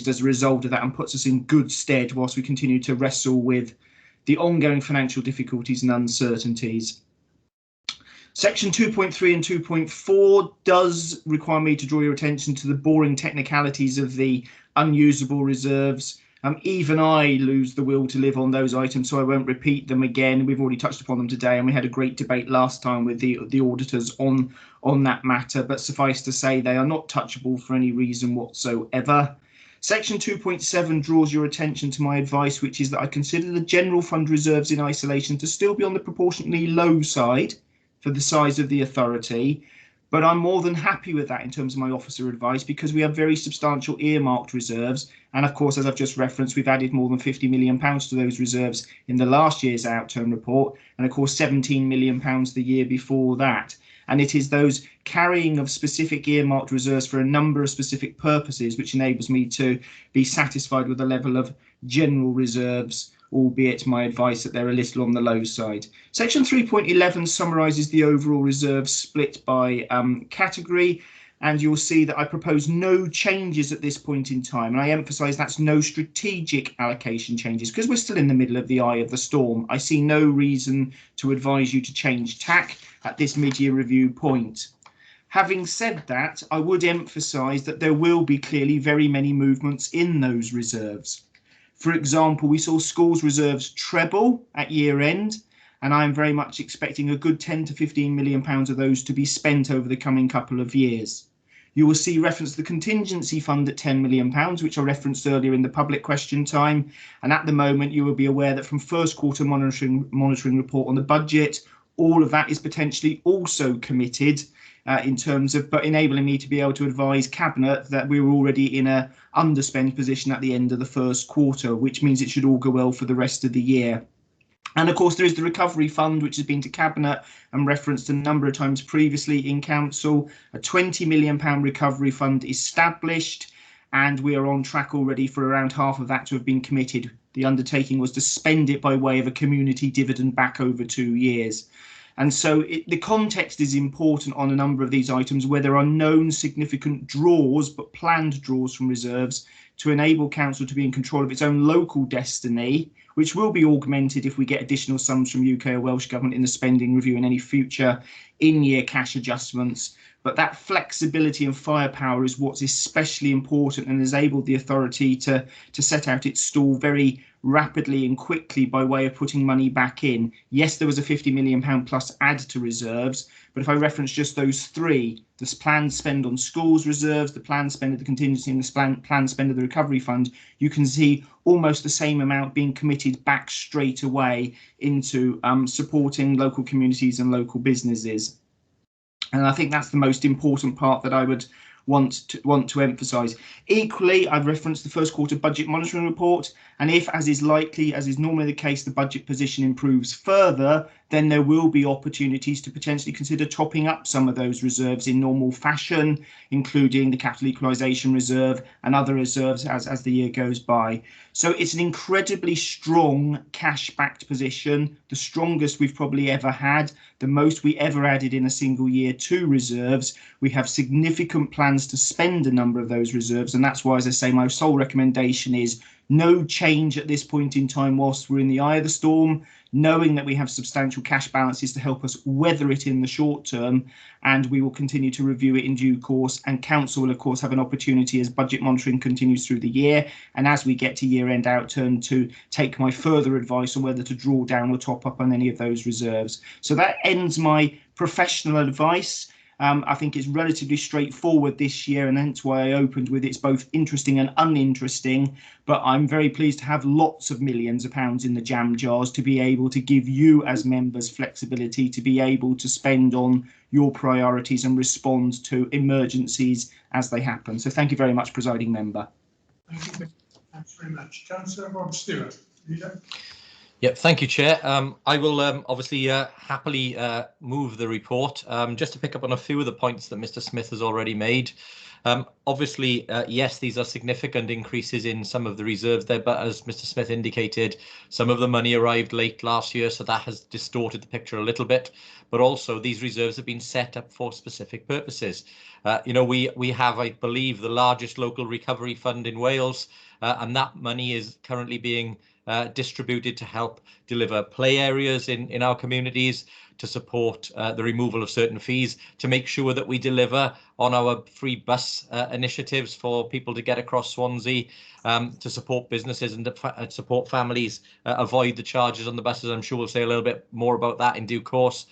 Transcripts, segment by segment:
as a result of that and puts us in good stead whilst we continue to wrestle with the ongoing financial difficulties and uncertainties. Section 2.3 and 2.4 does require me to draw your attention to the boring technicalities of the unusable reserves. Even I lose the will to live on those items, so I won't repeat them again. We've already touched upon them today, and we had a great debate last time with the auditors on that matter, but suffice to say they are not touchable for any reason whatsoever. Section 2.7 draws your attention to my advice, which is that I consider the general fund reserves in isolation to still be on the proportionately low side for the size of the authority, but I'm more than happy with that in terms of my officer advice, because we have very substantial earmarked reserves, and of course, as I've just referenced, we've added more than £50 million to those reserves in the last year's outturn report, and of course £17 million the year before that. And it is those carrying of specific earmarked reserves for a number of specific purposes which enables me to be satisfied with the level of general reserves, albeit my advice that they're a little on the low side. Section 3.11 summarises the overall reserves split by category, and you'll see that I propose no changes at this point in time. And I emphasise that's no strategic allocation changes, because we're still in the middle of the eye of the storm. I see no reason to advise you to change tack at this mid-year review point. Having said that, I would emphasise that there will be clearly very many movements in those reserves. For example, we saw schools reserves treble at year end, and I'm very much expecting a good £10 to £15 million of those to be spent over the coming couple of years. You will see reference to the contingency fund at £10 million, which I referenced earlier in the public question time. And at the moment, you will be aware that from first quarter monitoring report on the budget, all of that is potentially also committed in terms of, but enabling me to be able to advise Cabinet that we were already in a underspend position at the end of the first quarter, which means it should all go well for the rest of the year. And of course, there is the recovery fund, which has been to Cabinet and referenced a number of times previously in Council. A £20 million recovery fund established, and we are on track already for around half of that to have been committed. The undertaking was to spend it by way of a community dividend back over 2 years. And so the context is important on a number of these items where there are known significant draws, but planned draws from reserves to enable Council to be in control of its own local destiny, which will be augmented if we get additional sums from UK or Welsh Government in the spending review and any future in-year cash adjustments. But that flexibility and firepower is what's especially important and has enabled the authority to set out its stall very rapidly and quickly by way of putting money back in. Yes, there was a £50 million plus add to reserves, but if I reference just those three, the planned spend on schools reserves, the planned spend of the contingency and the planned spend of the recovery fund, you can see almost the same amount being committed back straight away into supporting local communities and local businesses. And I think that's the most important part that I would want to emphasise. Equally, I've referenced the first quarter budget monitoring report, and if, as is likely, as is normally the case, the budget position improves further, then there will be opportunities to potentially consider topping up some of those reserves in normal fashion, including the capital equalisation reserve and other reserves as the year goes by. So it's an incredibly strong cash-backed position, the strongest we've probably ever had, the most we ever added in a single year to reserves. We have significant plans to spend a number of those reserves, and that's why, as I say, my sole recommendation is no change at this point in time whilst we're in the eye of the storm, knowing that we have substantial cash balances to help us weather it in the short term, and we will continue to review it in due course. And Council will, of course, have an opportunity as budget monitoring continues through the year, and as we get to year-end outturn, to take my further advice on whether to draw down or top up on any of those reserves. So that ends my professional advice. I think it's relatively straightforward this year, and hence why I opened with it's both interesting and uninteresting, but I'm very pleased to have lots of millions of pounds in the jam jars to be able to give you as members flexibility to be able to spend on your priorities and respond to emergencies as they happen. So thank you very much, Presiding Member. Thank you very much. Councillor Rob Stewart. Yeah, thank you, Chair. I will obviously happily move the report. Just to pick up on a few of the points that Mr. Smith has already made. Obviously, yes, these are significant increases in some of the reserves there, but as Mr. Smith indicated, some of the money arrived late last year, so that has distorted the picture a little bit. But also, these reserves have been set up for specific purposes. We have, I believe, the largest local recovery fund in Wales, and that money is currently being distributed to help deliver play areas in our communities, to support the removal of certain fees, to make sure that we deliver on our free bus initiatives for people to get across Swansea, to support businesses and to support families, avoid the charges on the buses. I'm sure we'll say a little bit more about that in due course,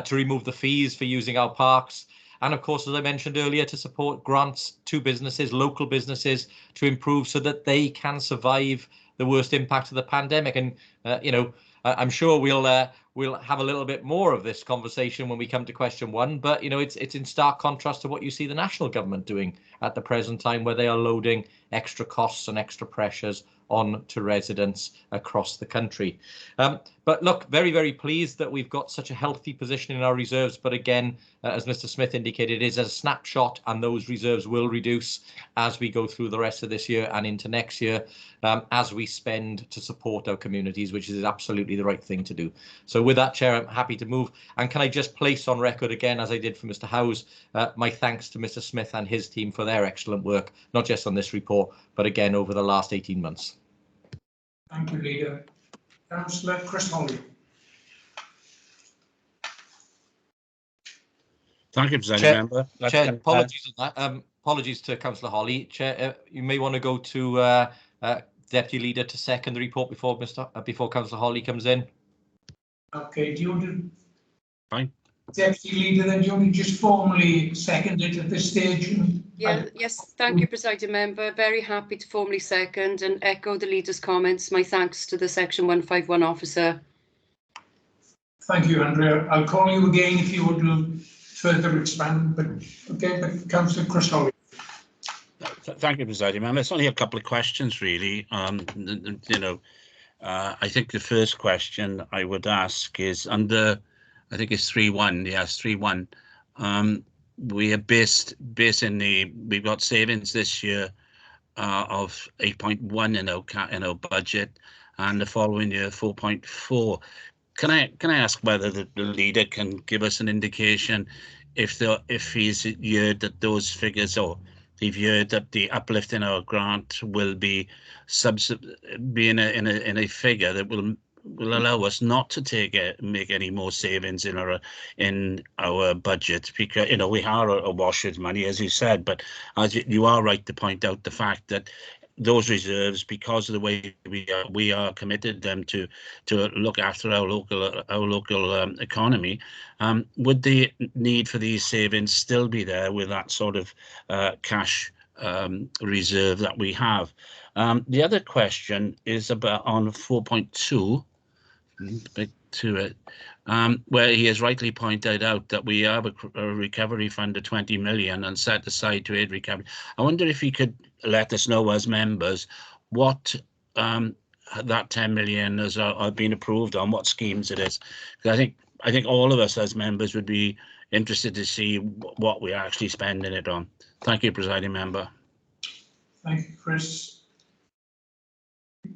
to remove the fees for using our parks. And of course, as I mentioned earlier, to support grants to businesses, local businesses, to improve so that they can survive the worst impact of the pandemic. And I'm sure we'll have a little bit more of this conversation when we come to question 1. But it's in stark contrast to what you see the national government doing at the present time, where they are loading extra costs and extra pressures on to residents across the country. But look, very, very pleased that we've got such a healthy position in our reserves. But again, as Mr. Smith indicated, it is a snapshot, and those reserves will reduce as we go through the rest of this year and into next year, as we spend to support our communities, which is absolutely the right thing to do. So with that, Chair, I'm happy to move. And can I just place on record again, as I did for Mr. Howes, my thanks to Mr. Smith and his team for their excellent work, not just on this report, but again over the last 18 months. Thank you, Leader. Councillor Chris Holly. Thank you, Presiding Member. Chair, apologies on that. Apologies to Councillor Holly. Chair, you may want to go to Deputy Leader to second the report before Councillor Holly comes in. Okay, do you want to? Fine. Deputy Leader, then do you want to just formally second it at this stage? Yes, thank you, Presiding Member. Very happy to formally second and echo the Leader's comments. My thanks to the Section 151 officer. Thank you, Andrea. I'll call you again if you want to further expand, but okay, but Councillor Chris Holly. Thank you, Presiding Member. It's only a couple of questions, really. I think the first question I would ask is under, I think it's 3.1. Yes, 3.1. We are we've got savings this year of 8.1 in our budget, and the following year 4.4. Can I ask whether the Leader can give us an indication if he's heard that those figures, or they've heard that the uplift in our grant will be in a figure that will allow us not to make any more savings in our budget, because we are awash with money, as you said. But as you are right to point out the fact that those reserves, because of the way we are committed them to look after our local economy, would the need for these savings still be there with that sort of cash reserve that we have? The other question is about on 4.2. To it, where he has rightly pointed out that we have a recovery fund of 20 million and set aside to aid recovery. I wonder if he could let us know as members what that 10 million has been approved on, what schemes it is. Because I think all of us as members would be interested to see what we're actually spending it on. Thank you, Presiding Member. Thank you, Chris.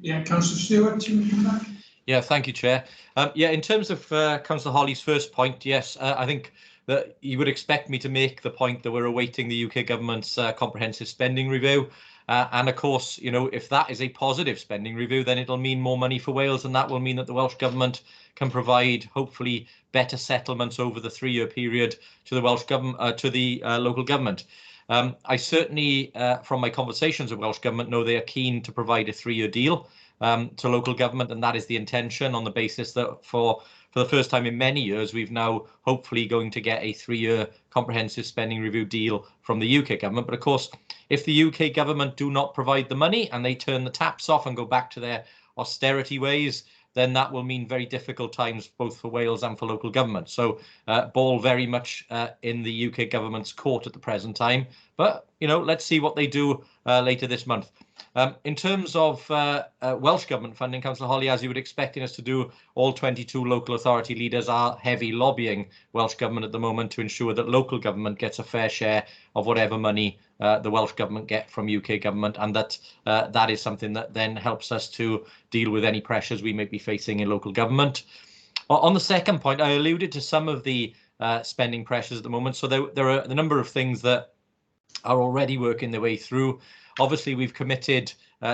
Yeah, Councillor Stewart, you come back. Yeah, thank you, Chair. In terms of Councillor Holly's first point, yes, I think that you would expect me to make the point that we're awaiting the UK government's comprehensive spending review. And of course, if that is a positive spending review, then it'll mean more money for Wales, and that will mean that the Welsh government can provide, hopefully, better settlements over the 3-year period to the Welsh government, to the local government. I certainly, from my conversations with Welsh government, know they are keen to provide a 3-year deal to local government, and that is the intention, on the basis that for the first time in many years, we've now hopefully going to get a 3-year comprehensive spending review deal from the UK government. But of course, if the UK government do not provide the money and they turn the taps off and go back to their austerity ways, then that will mean very difficult times both for Wales and for local government. So ball very much in the UK government's court at the present time. But, you know, let's see what they do later this month. In terms of Welsh Government funding, Councillor Holly, as you would expect us to do, all 22 local authority leaders are heavy lobbying Welsh Government at the moment to ensure that local government gets a fair share of whatever money the Welsh Government get from UK Government, and that that is something that then helps us to deal with any pressures we may be facing in local government. On the second point, I alluded to some of the spending pressures at the moment. So there are a number of things that are already working their way through. Obviously, we've committed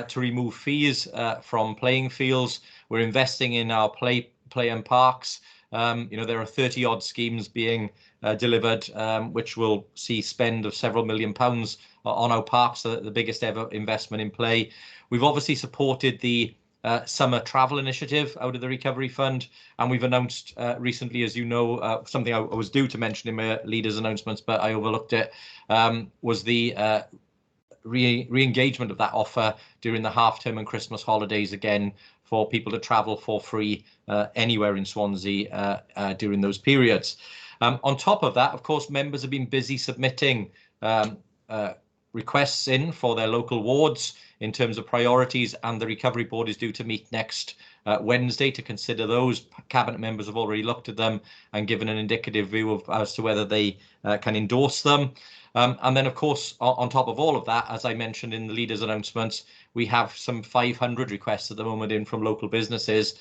to remove fees from playing fields. We're investing in our play and parks. You know, there are 30 odd schemes being delivered, which will see spend of several £million on our parks, the biggest ever investment in play. We've obviously supported the summer travel initiative out of the recovery fund, and we've announced recently, as you know, something I was due to mention in my leaders' announcements, but I overlooked it, was the re-engagement of that offer during the half-term and Christmas holidays, again for people to travel for free anywhere in Swansea during those periods. On top of that, of course, members have been busy submitting requests in for their local wards in terms of priorities, and the Recovery Board is due to meet next Wednesday to consider those. Cabinet members have already looked at them and given an indicative view of as to whether they can endorse them. And then, of course, on top of all of that, as I mentioned in the leaders' announcements, we have some 500 requests at the moment in from local businesses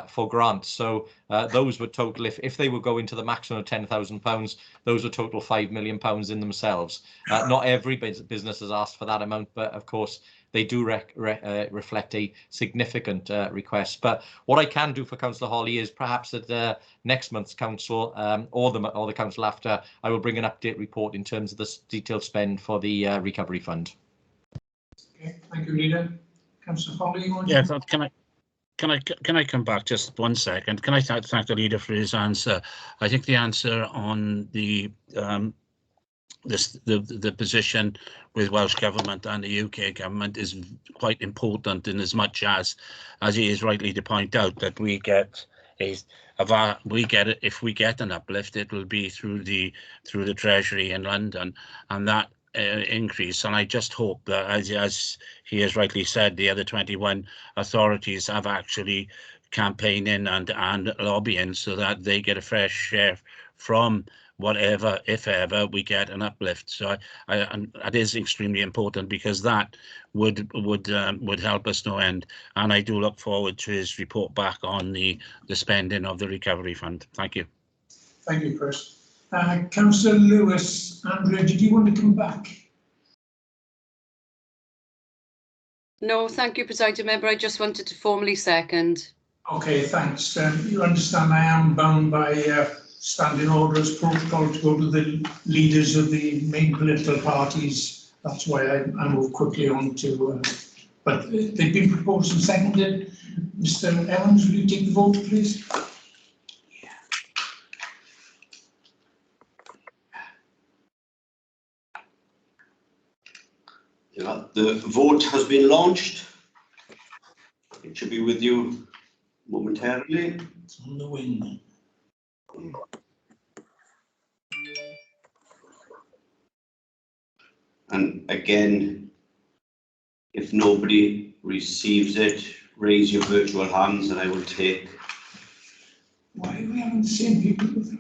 for grants. So those would total, if they would go into the maximum of £10,000, those would total £5 million in themselves. Not every business has asked for that amount, but of course, they do reflect a significant request. But what I can do for Councillor Holly is perhaps at next month's council or the council after, I will bring an update report in terms of the detailed spend for the recovery fund. Okay, thank you, Leader. Councillor Holly, you want to? Yeah, can I come back just 1 second? Can I thank the leader for his answer? I think the answer on the position with Welsh Government and the UK Government is quite important, in as much as he is rightly to point out, that we get if we get an uplift, it will be through the Treasury in London, and that increase. And I just hope that, as he has rightly said, the other 21 authorities have actually campaigning and lobbying so that they get a fair share from whatever, if ever, we get an uplift. So and that is extremely important, because that would help us no end. And I do look forward to his report back on the spending of the recovery fund. Thank you. Thank you, Chris. Councillor Lewis, Andrea, did you want to come back? No, thank you, Presiding Member. I just wanted to formally second. Okay, thanks. You understand I am bound by standing orders protocol to go to the leaders of the main political parties. That's why I move quickly on to, but they've been proposed and seconded. Mr. Evans, will you take the vote, please? Yeah, the vote has been launched. It should be with you momentarily. It's on the wing. And again, if nobody receives it, raise your virtual hands and I will take. Why are we having the same people with it?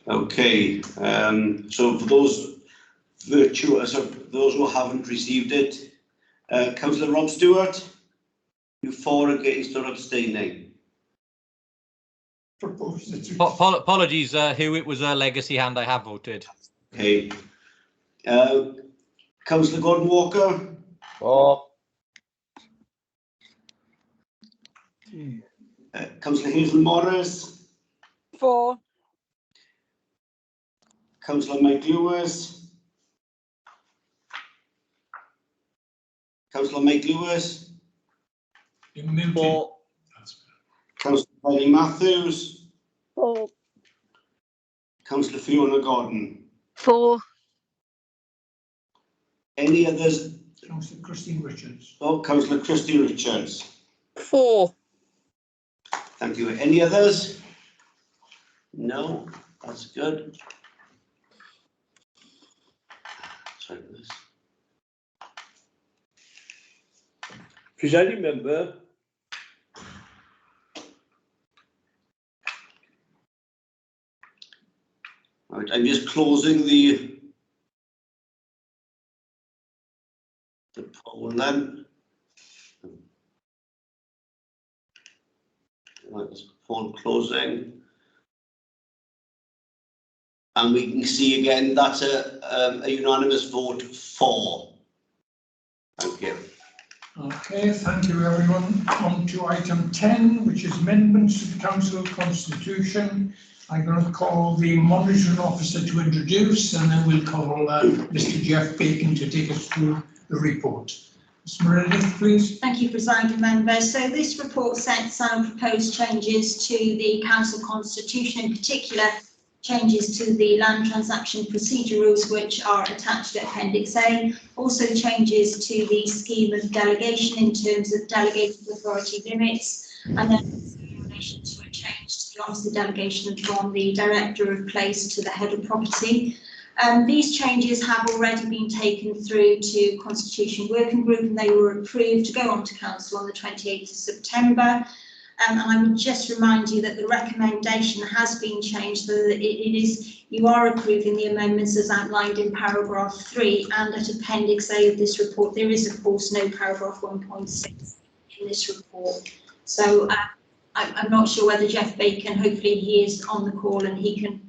Okay, so for those those who haven't received it, Councillor Rob Stewart, you for, against or abstaining? Apologies, Hugh, it was a legacy hand. I have voted. Okay. Councillor Gordon Walker? For. Councillor Hazel Morris? For. Councillor Mike Lewis? Councillor Mike Lewis? You're muted. For. Councillor Penny Matthews? For. Councillor Fiona Gordon? For. Any others Councillor Christine Richards. Oh, Councillor Christine Richards. 4. Thank you. Any others? No, that's good. Try this. Presiding member, Right, I'm just closing the poll then. Right, poll closing. And we can see again that's a unanimous vote for. Thank you. Okay, thank you everyone. On to item 10, which is amendments to the council constitution. I'm going to call the monitoring officer to introduce, and then we'll call Mr. Jeff Bacon to take us through the report. Ms. Meredith, please. Thank you, Presiding Member. So this report sets out proposed changes to the council constitution, in particular changes to the land transaction procedure rules, which are attached to Appendix A. Also changes to the scheme of delegation in terms of delegated authority limits, and then in relation to a change to the officer delegation from the director of place to the head of property. These changes have already been taken through to Constitution Working Group, and they were approved to go on to Council on the 28th of September. And I would just remind you that the recommendation has been changed so that you are approving the amendments as outlined in paragraph 3, and at Appendix A of this report there is of course no paragraph 1.6 in this report. So I'm not sure whether Jeff Bacon, hopefully he is on the call and he can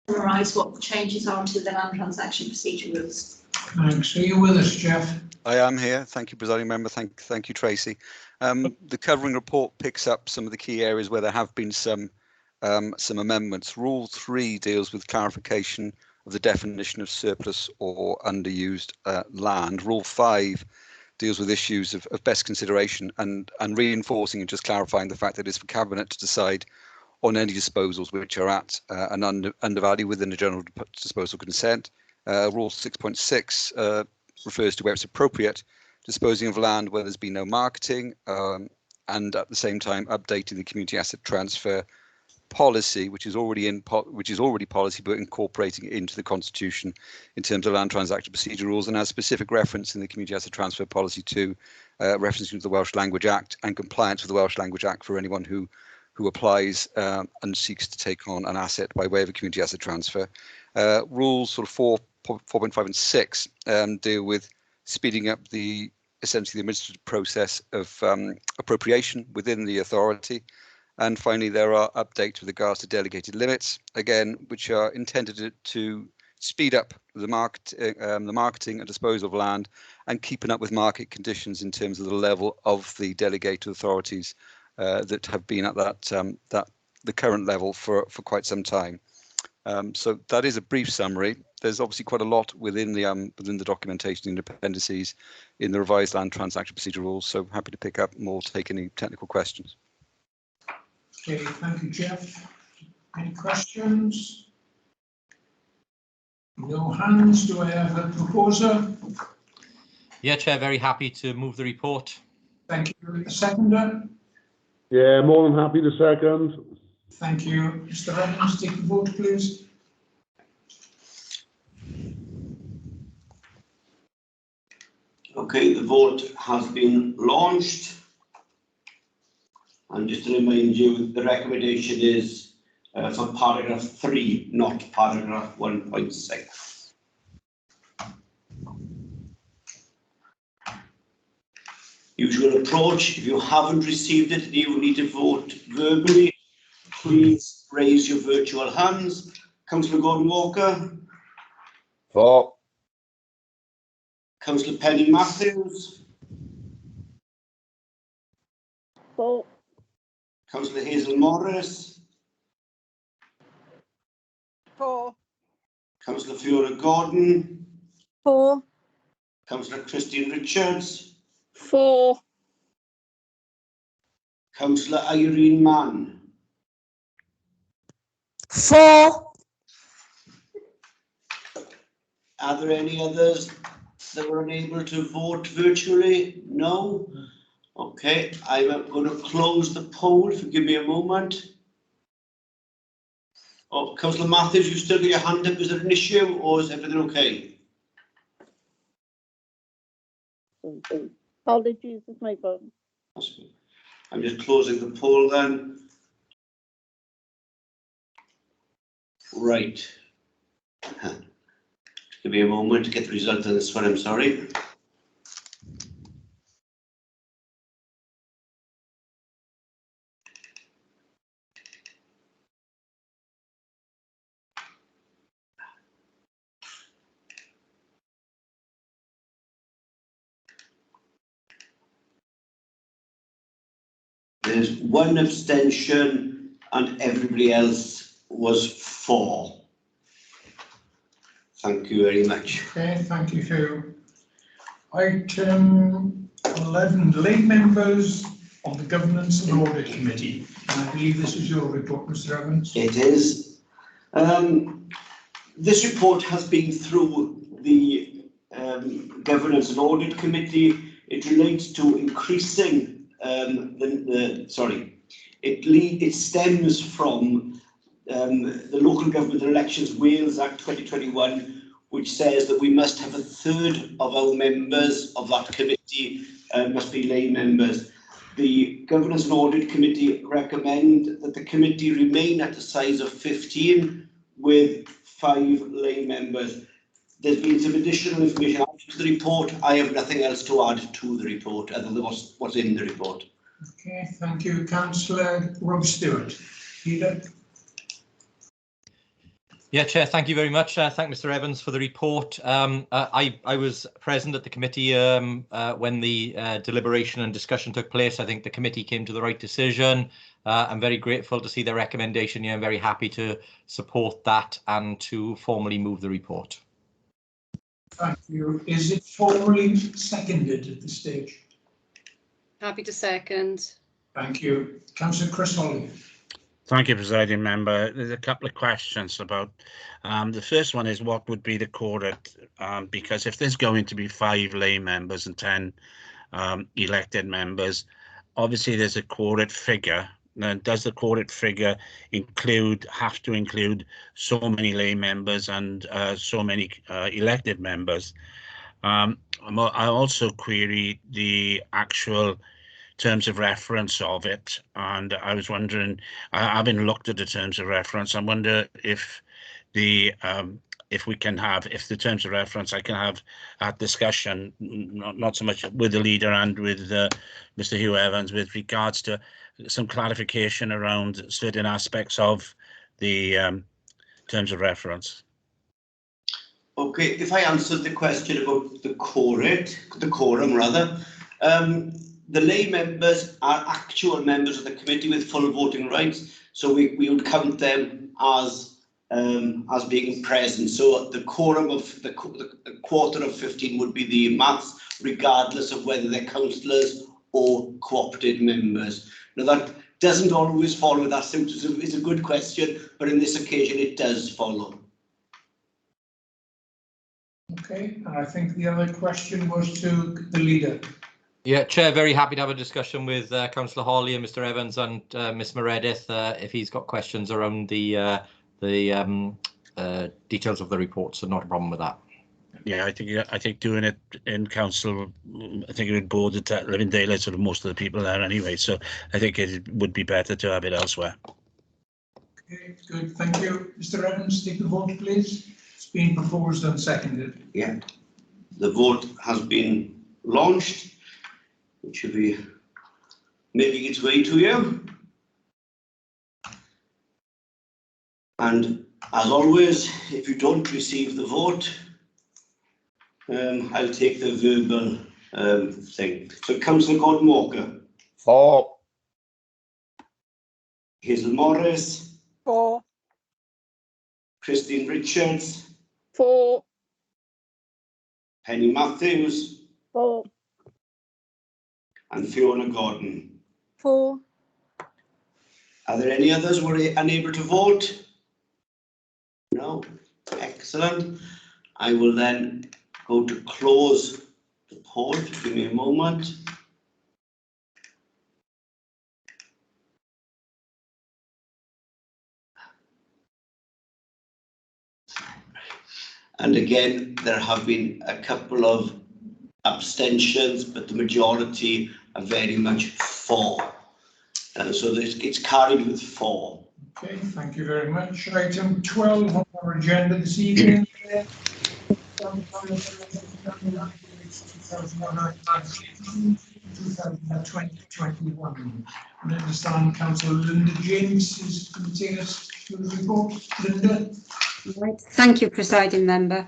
summarise what the changes are to the land transaction procedure rules. Thanks. Are you with us, Jeff? I am here. Thank you, Presiding Member. Thank you, Tracy. The covering report picks up some of the key areas where there have been some amendments. Rule 3 deals with clarification of the definition of surplus or underused land. Rule 5 deals with issues of best consideration and reinforcing and just clarifying the fact that it's for Cabinet to decide on any disposals which are at an undervalue within the general disposal consent. Rule 6.6 refers to where it's appropriate, disposing of land where there's been no marketing, and at the same time updating the community asset transfer policy, which is already policy, but incorporating it into the Constitution in terms of land transaction procedure rules, and has specific reference in the community asset transfer policy to reference to the Welsh Language Act and compliance with the Welsh Language Act for anyone who applies and seeks to take on an asset by way of a community asset transfer. Rules sort of 4.5 and 6 deal with speeding up essentially the administrative process of appropriation within the authority. And finally, there are updates with regards to delegated limits, again, which are intended to speed up the marketing and disposal of land and keeping up with market conditions in terms of the level of the delegated authorities that have been at the current level for quite some time. So that is a brief summary. There's obviously quite a lot within the documentation and appendices in the revised land transaction procedure rules. So happy to pick up and we'll take any technical questions. Okay, thank you, Jeff. Any questions? No hands. Do I have a proposer? Yeah, Chair, very happy to move the report. Thank you. A seconder? yeah, more than happy to second. Thank you. Mr. Evans, take the vote, please. Okay, the vote has been launched. And just to remind you, the recommendation is for paragraph 3, not paragraph 1.6. Usual approach, if you haven't received it and you need to vote verbally, please raise your virtual hands. Councillor Gordon Walker. 4. Councillor Penny Matthews. 4. Councillor Hazel Morris. 4. Councillor Fiona Gordon. 4. Councillor Christine Richards. 4. Councillor Irene Mann. 4. Are there any others that were unable to vote virtually? No. Okay, I'm going to close the poll. If you give me a moment. Oh, Councillor Matthews, you still got your hand up. Is there an issue or is everything okay? Apologies, it's my phone. That's good. I'm just closing the poll then. Right. Give me a moment to get the result of this one, I'm sorry. There's one abstention and everybody else was for. Thank you very much. Okay, thank you, Hugh. Item 11, lay members of the Governance and Audit Committee. And I believe this is your report, Mr. Evans. It is. This report has been through the Governance and Audit Committee. It relates to increasing it stems from the Local Government Elections Wales Act 2021, which says that we must have a third of our members of that committee must be lay members. The Governance and Audit Committee recommend that the committee remain at the size of 15 with 5 lay members. There's been some additional information added to the report. I have nothing else to add to the report other than what's in the report. Okay, thank you. Councillor Rob Stewart. Leader. Yeah, Chair, thank you very much. Thank Mr. Evans for the report. I was present at the committee when the deliberation and discussion took place. I think the committee came to the right decision. I'm very grateful to see the recommendation here. I'm very happy to support that and to formally move the report. Thank you. Is it formally seconded at this stage? Happy to second. Thank you. Councillor Chris Holly. Thank you, Presiding Member. There's a couple of questions about, the first one is what would be the quorum, because if there's going to be 5 lay members and 10 elected members, obviously there's a quorum figure. Now, does the quorum figure have to include so many lay members and so many elected members? I also query the actual terms of reference of it, and I was wondering, I haven't looked at the terms of reference. I wonder if the if the terms of reference, I can have a discussion, not so much with the leader and with Mr. Hugh Evans, with regards to some clarification around certain aspects of the terms of reference. Okay, if I answered the question about the quorum rather, the lay members are actual members of the committee with full voting rights, so we would count them as being present. So the quorum of the quarter of 15 would be the maths, regardless of whether they're councillors or co-opted members. Now that doesn't always follow. That is a good question, but in this occasion it does follow. Okay, and I think the other question was to the leader. Yeah, Chair, very happy to have a discussion with Councillor Hawley and Mr. Evans and Ms. Meredith if he's got questions around the details of the report, so not a problem with that. Yeah, I think doing it in council, I think it would bore the living daylights of most of the people there anyway. So I think it would be better to have it elsewhere. Okay, good. Thank you, Mr. Evans. Take the vote, please. It's been proposed and seconded. Yeah, the vote has been launched. It should be making its way to you. And as always, if you don't receive the vote, I'll take the verbal thing. So Councillor Gordon Walker. For. Hazel Morris. For. Christine Richards. For. Penny Matthews. For. And Fiona Gordon. For. Are there any others who are unable to vote? No. Excellent. I will then Go to close the poll. Give me a moment. And again, there have been a couple of abstentions, but the majority are very much for. So it's carried with 4. Okay, thank you very much. Item 12 on our agenda this evening. 2021. I understand Councillor Linda James is going to take us through the report. Linda? Right. Thank you, Presiding Member.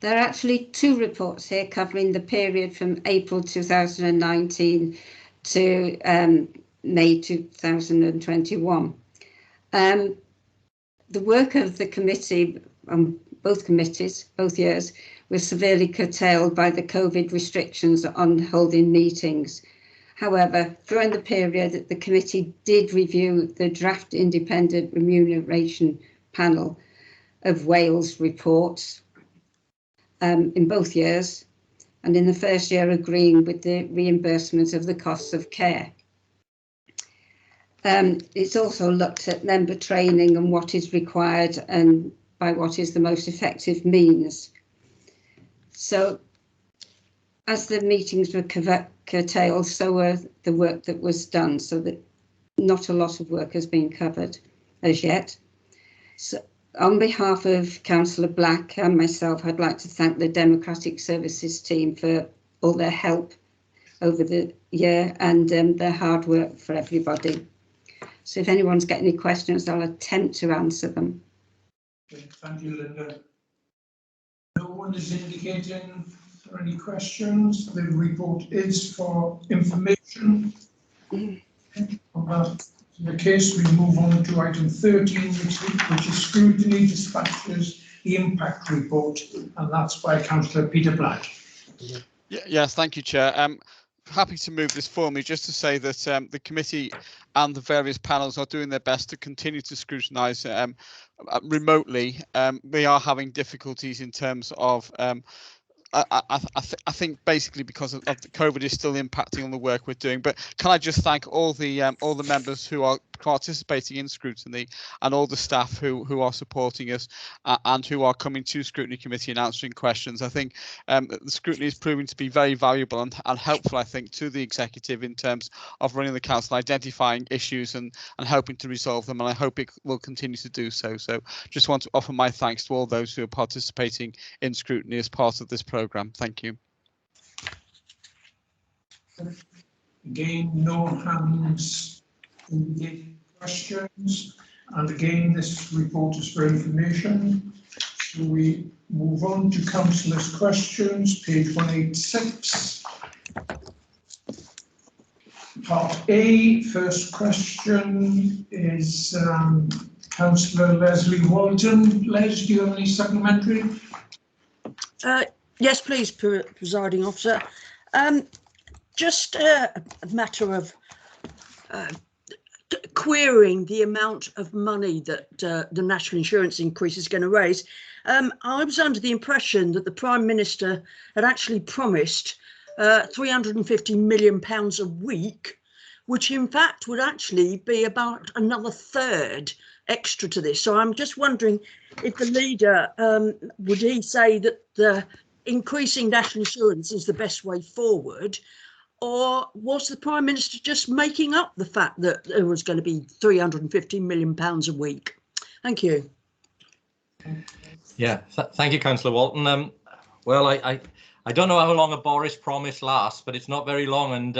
There are actually 2 reports here covering the period from April 2019 to May 2021. The work of the committee, both committees, both years, was severely curtailed by the COVID restrictions on holding meetings. However, during the period, the committee did review the draft independent remuneration panel of Wales reports in both years, and in the first year agreeing with the reimbursement of the costs of care. It's also looked at member training and what is required and by what is the most effective means. So as the meetings were curtailed, so were the work that was done, so that not a lot of work has been covered as yet. So on behalf of Councillor Black and myself, I'd like to thank the Democratic Services team for all their help over the year and their hard work for everybody. So if anyone's got any questions, I'll attempt to answer them. Okay, thank you, Linda. No one is indicating for any questions. The report is for information. In the case, we move on to item 13, which is scrutiny, dispatches, the impact report, and that's by Councillor Peter Black. Yes, thank you, Chair. Happy to move this formally just to say that the committee and the various panels are doing their best to continue to scrutinise remotely. They are having difficulties in terms of I think basically because of the COVID is still impacting on the work we're doing. But can I just thank all the members who are participating in scrutiny and all the staff who are supporting us and who are coming to scrutiny committee and answering questions. I think the scrutiny is proving to be very valuable and helpful, I think, to the executive in terms of running the council, identifying issues and helping to resolve them. And I hope it will continue to do so. So just want to offer my thanks to all those who are participating in scrutiny as part of this programme. Thank you. Again, no hands indicating questions, and again, this report is for information. So we move on to councillors' questions, page 186. Part A, first question is Councillor Leslie Walton. Les, do you have any supplementary? Yes, please, Presiding Officer. Just a matter of querying the amount of money that the national insurance increase is going to raise. I was under the impression that the Prime Minister had actually promised £350 million a week, which in fact would actually be about another third extra to this. So I'm just wondering if the leader, would he say that the increasing national insurance is the best way forward, or was the Prime Minister just making up the fact that there was going to be £350 million a week? Thank you. Yeah, thank you, Councillor Walton. Well, I don't know how long a Boris promise lasts, but it's not very long. And,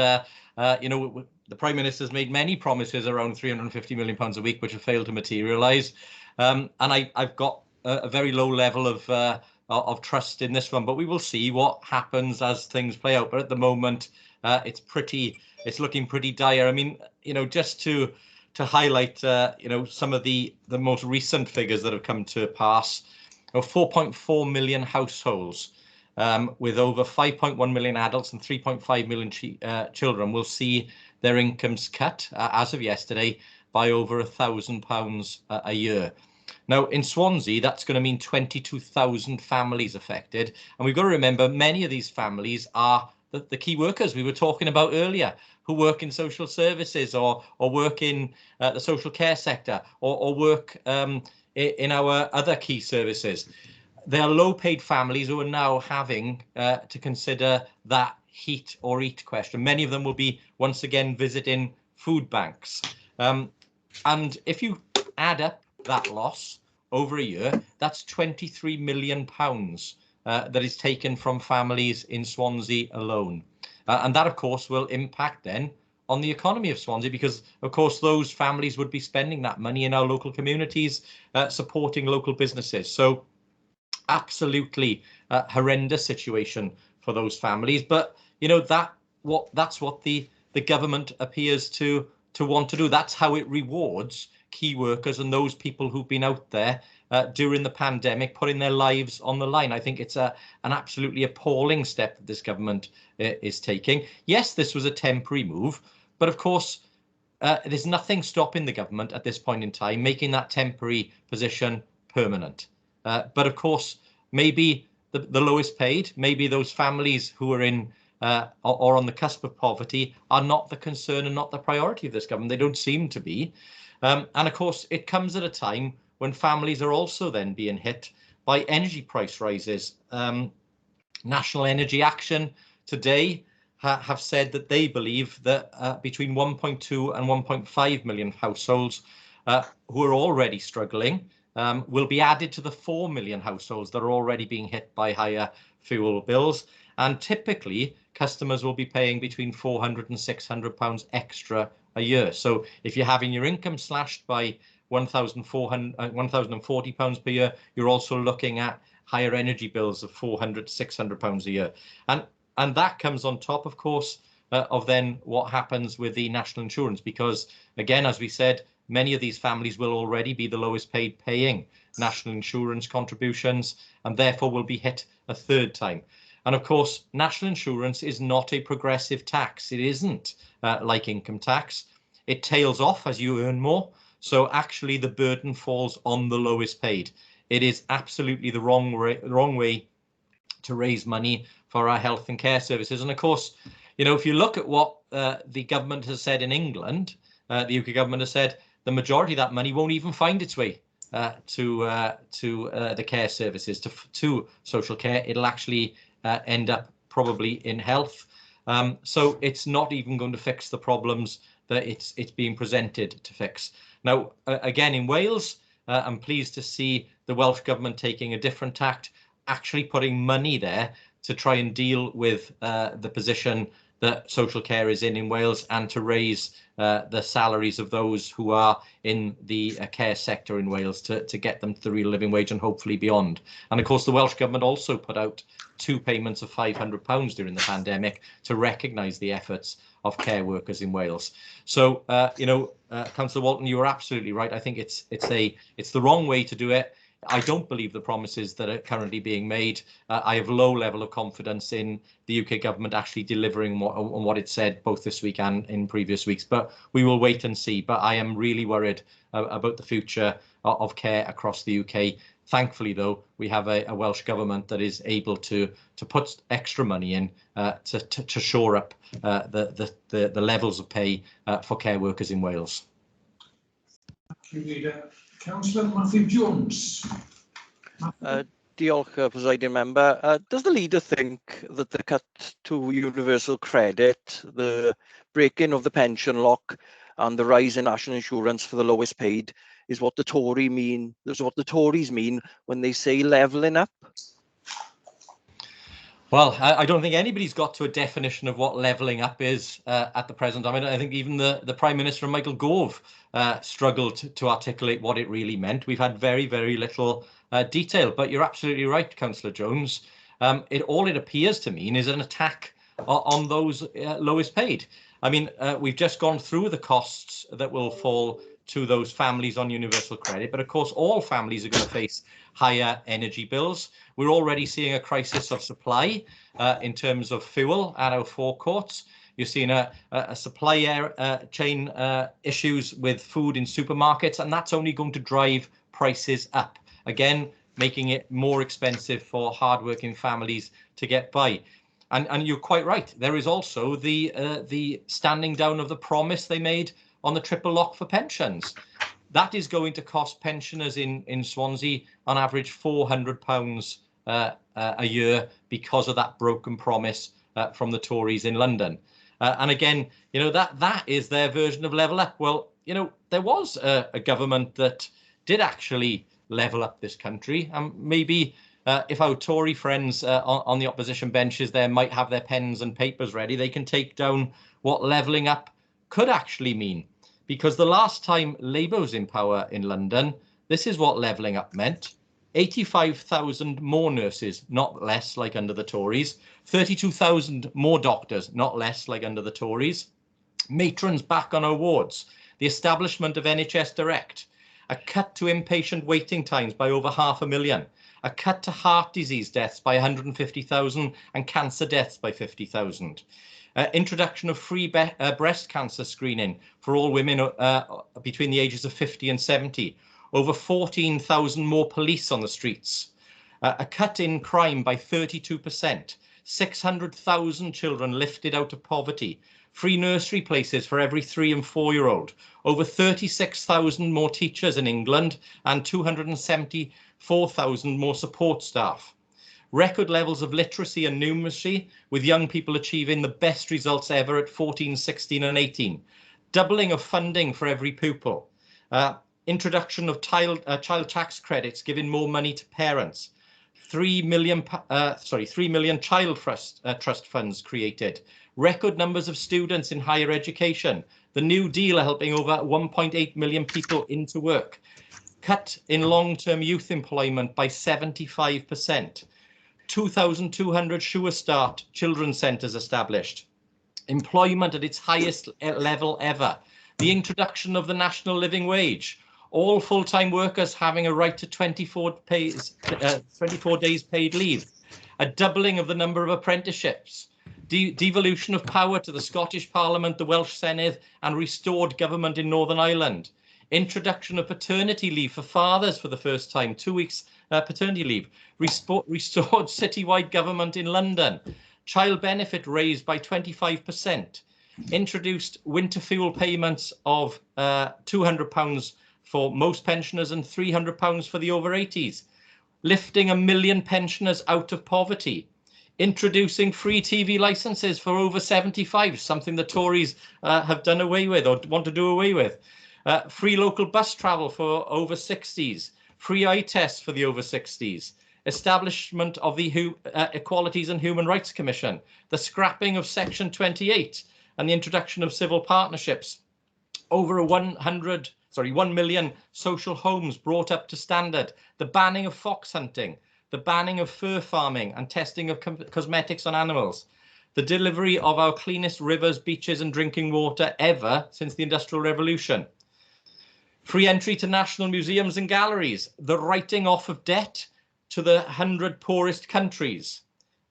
you know, the Prime Minister's made many promises around £350 million a week, which have failed to materialise. And I've got a very low level of trust in this one, but we will see what happens as things play out. But at the moment, it's looking pretty dire. I mean, you know, just to highlight, you know, some of the most recent figures that have come to pass. 4.4 million households with over 5.1 million adults and 3.5 million children will see their incomes cut as of yesterday by over £1,000 a year. Now, in Swansea, that's going to mean 22,000 families affected. And we've got to remember, many of these families are the key workers we were talking about earlier, who work in social services or work in the social care sector or work in our other key services. They are low-paid families who are now having to consider that heat or eat question. Many of them will be, once again, visiting food banks. And if you add up that loss over a year, that's £23 million that is taken from families in Swansea alone. And that, of course, will impact then on the economy of Swansea, because, of course, those families would be spending that money in our local communities, supporting local businesses. So absolutely horrendous situation for those families. But, you know, that's what the government appears to want to do. That's how it rewards key workers and those people who've been out there during the pandemic, putting their lives on the line. I think it's an absolutely appalling step that this government is taking. Yes, this was a temporary move, but of course, there's nothing stopping the government at this point in time making that temporary position permanent. But of course, maybe the lowest paid, maybe those families who are in or on the cusp of poverty are not the concern and not the priority of this government. They don't seem to be. And of course, it comes at a time when families are also then being hit by energy price rises. National Energy Action today have said that they believe that between 1.2 and 1.5 million households who are already struggling will be added to the 4 million households that are already being hit by higher fuel bills. And typically, customers will be paying between £400 and £600 extra a year. So if you're having your income slashed by £1,040 per year, you're also looking at higher energy bills of £400 to £600 a year. And that comes on top, of course, of then what happens with the national insurance, because, again, as we said, many of these families will already be the lowest paid paying national insurance contributions and therefore will be hit a third time. And of course, national insurance is not a progressive tax. It isn't like income tax. It tails off as you earn more. So actually the burden falls on the lowest paid. It is absolutely the wrong way to raise money for our health and care services. And of course, you know, if you look at what the government has said in England, the UK government has said the majority of that money won't even find its way to the care services, to social care. It'll actually end up probably in health. So it's not even going to fix the problems that it's being presented to fix. Now, again, in Wales, I'm pleased to see the Welsh government taking a different tact, actually putting money there to try and deal with the position that social care is in Wales, and to raise the salaries of those who are in the care sector in Wales to get them to the real living wage and hopefully beyond. And of course, the Welsh government also put out 2 payments of £500 during the pandemic to recognise the efforts of care workers in Wales. So, you know, Councillor Walton, you are absolutely right. I think it's the wrong way to do it. I don't believe the promises that are currently being made. I have low level of confidence in the UK government actually delivering on what it said both this week and in previous weeks, but we will wait and see. But I am really worried about the future of care across the UK. Thankfully, though, we have a Welsh government that is able to put extra money in to shore up the levels of pay for care workers in Wales. Thank you, Leader. Councillor Matthew Jones. Diolch, Presiding Member. Does the Leader think that the cut to universal credit, the breaking of the pension lock and the rise in national insurance for the lowest paid is what the Tories mean when they say levelling up? Well, I don't think anybody's got to a definition of what levelling up is at the present time. I think even the Prime Minister, Michael Gove, struggled to articulate what it really meant. We've had very, very little detail, but you're absolutely right, Councillor Jones. All it appears to mean is an attack on those lowest paid. I mean, we've just gone through the costs that will fall to those families on universal credit, but of course all families are going to face higher energy bills. We're already seeing a crisis of supply in terms of fuel at our forecourts. You're seeing a supply chain issues with food in supermarkets, and that's only going to drive prices up. Again, making it more expensive for hardworking families to get by. And you're quite right. There is also the standing down of the promise they made on the triple lock for pensions. That is going to cost pensioners in Swansea on average £400 a year because of that broken promise from the Tories in London. And again, you know, that is their version of level up. Well, you know, there was a government that did actually level up this country. Maybe if our Tory friends on the opposition benches there might have their pens and papers ready, they can take down what levelling up could actually mean. Because the last time Labour was in power in London, this is what levelling up meant. 85,000 more nurses, not less like under the Tories. 32,000 more doctors, not less like under the Tories. Matrons back on our wards. The establishment of NHS Direct. A cut to inpatient waiting times by over 500,000. A cut to heart disease deaths by 150,000 and cancer deaths by 50,000. Introduction of free breast cancer screening for all women between the ages of 50 and 70. Over 14,000 more police on the streets. A cut in crime by 32%. 600,000 children lifted out of poverty. Free nursery places for every 3 and 4-year-old. Over 36,000 more teachers in England and 274,000 more support staff. Record levels of literacy and numeracy, with young people achieving the best results ever at 14, 16 and 18. Doubling of funding for every pupil. Introduction of child tax credits, giving more money to parents. 3 million child trust funds created. Record numbers of students in higher education. The New Deal helping over 1.8 million people into work. Cut in long-term youth employment by 75%. 2,200 Sure Start children's centres established. Employment at its highest level ever. The introduction of the national living wage. All full-time workers having a right to 24 days paid leave. A doubling of the number of apprenticeships. Devolution of power to the Scottish Parliament, the Welsh Senedd and restored government in Northern Ireland. Introduction of paternity leave for fathers for the first time, 2 weeks paternity leave. Restored citywide government in London. Child benefit raised by 25%. Introduced winter fuel payments of £200 for most pensioners and £300 for the over 80s. Lifting 1 million pensioners out of poverty. Introducing free TV licences for over 75, something the Tories have done away with or want to do away with. Free local bus travel for over 60s. Free eye tests for the over 60s. Establishment of the Equalities and Human Rights Commission. The scrapping of Section 28 and the introduction of civil partnerships. Over 1 million social homes brought up to standard. The banning of fox hunting. The banning of fur farming and testing of cosmetics on animals. The delivery of our cleanest rivers, beaches and drinking water ever since the Industrial Revolution. Free entry to national museums and galleries. The writing off of debt to the 100 poorest countries.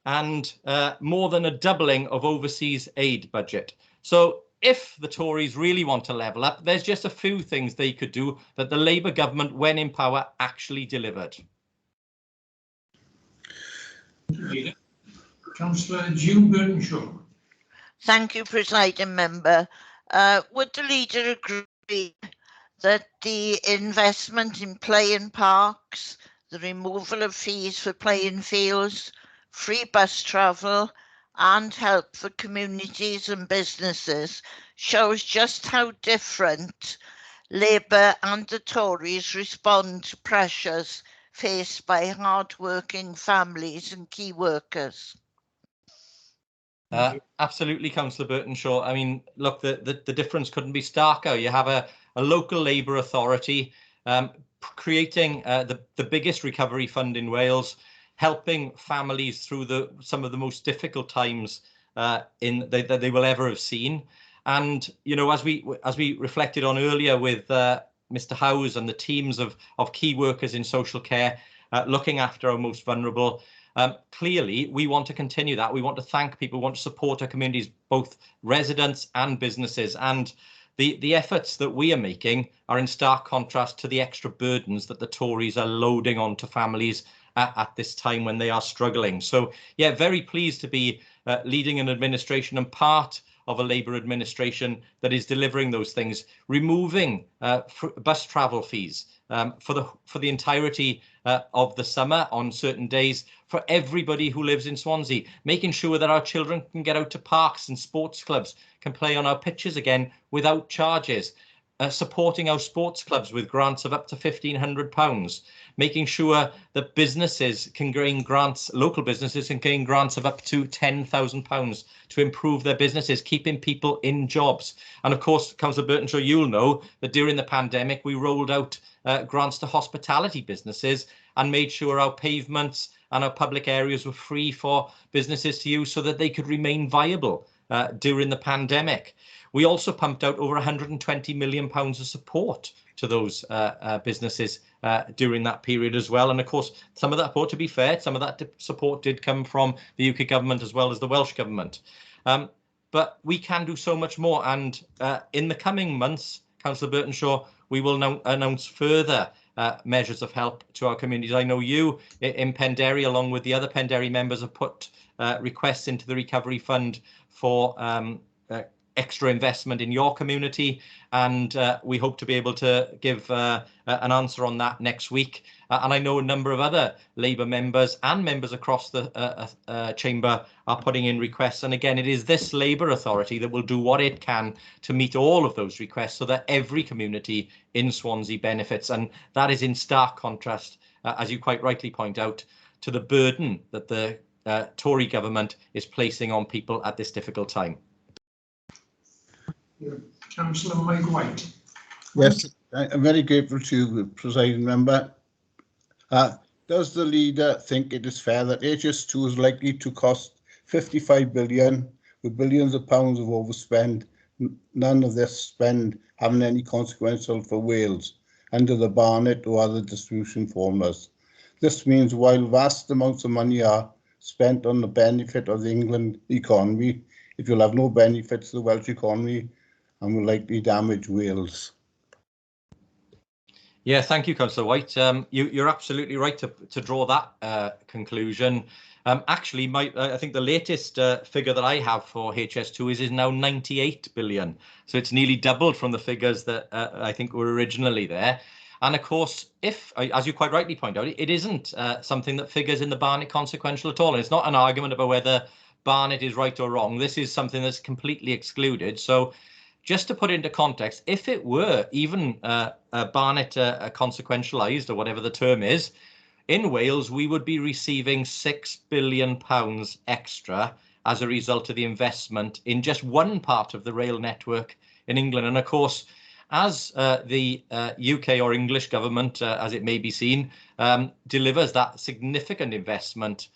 And more than a doubling of overseas aid budget. So if the Tories really want to level up, there's just a few things they could do that the Labour government, when in power, actually delivered. Councillor June Burnshaw. Thank you, Presiding Member. Would the leader agree that the investment in playing parks, the removal of fees for playing fields, free bus travel and help for communities and businesses shows just how different Labour and the Tories respond to pressures faced by hard-working families and key workers? Absolutely, Councillor Burtonshaw. I mean, look, the difference couldn't be starker. You have a local Labour authority creating the biggest recovery fund in Wales, helping families through some of the most difficult times that they will ever have seen. And you know, as we reflected on earlier with Mr. Howes and the teams of key workers in social care looking after our most vulnerable. Clearly, we want to continue that. We want to thank people, we want to support our communities, both residents and businesses. And the efforts that we are making are in stark contrast to the extra burdens that the Tories are loading onto families at this time when they are struggling. So, yeah, very pleased to be leading an administration and part of a Labour administration that is delivering those things, removing bus travel fees for the entirety of the summer on certain days for everybody who lives in Swansea, making sure that our children can get out to parks and sports clubs, can play on our pitches again without charges, supporting our sports clubs with grants of up to £1,500, making sure that businesses can gain grants, local businesses can gain grants of up to £10,000 to improve their businesses, keeping people in jobs. And of course, Councillor Burtonshaw, you'll know that during the pandemic, we rolled out grants to hospitality businesses and made sure our pavements and our public areas were free for businesses to use so that they could remain viable during the pandemic. We also pumped out over £120 million of support to those businesses during that period as well. And of course, some of that support, to be fair, some of that support did come from the UK government as well as the Welsh government. But we can do so much more. And in the coming months, Councillor Burtonshaw, we will now announce further measures of help to our communities. I know you in Penderry, along with the other Penderry members, have put requests into the Recovery Fund for extra investment in your community, and we hope to be able to give an answer on that next week. And I know a number of other Labour members and members across the chamber are putting in requests. And again, it is this Labour authority that will do what it can to meet all of those requests so that every community in Swansea benefits. And that is in stark contrast, as you quite rightly point out, to the burden that the Tory government is placing on people at this difficult time. Councillor Mike White. Yes, I'm very grateful to you, Presiding Member. Does the leader think it is fair that HS2 is likely to cost 55 billion with billions of pounds of overspend, none of this spend having any consequential for Wales under the Barnet or other distribution formulas? This means while vast amounts of money are spent on the benefit of the England economy, it will have no benefits to the Welsh economy and will likely damage Wales. Yeah, thank you, Councillor White. You're absolutely right to draw that conclusion. Actually, I think the latest figure that I have for HS2 is now 98 billion. So it's nearly doubled from the figures that I think were originally there. And of course, if, as you quite rightly point out, it isn't something that figures in the Barnet consequential at all. And it's not an argument about whether Barnet is right or wrong. This is something that's completely excluded. So just to put into context, if it were even Barnet consequentialised, or whatever the term is, in Wales, we would be receiving £6 billion extra as a result of the investment in just one part of the rail network in England. And of course, as the UK or English government, as it may be seen, delivers that significant investment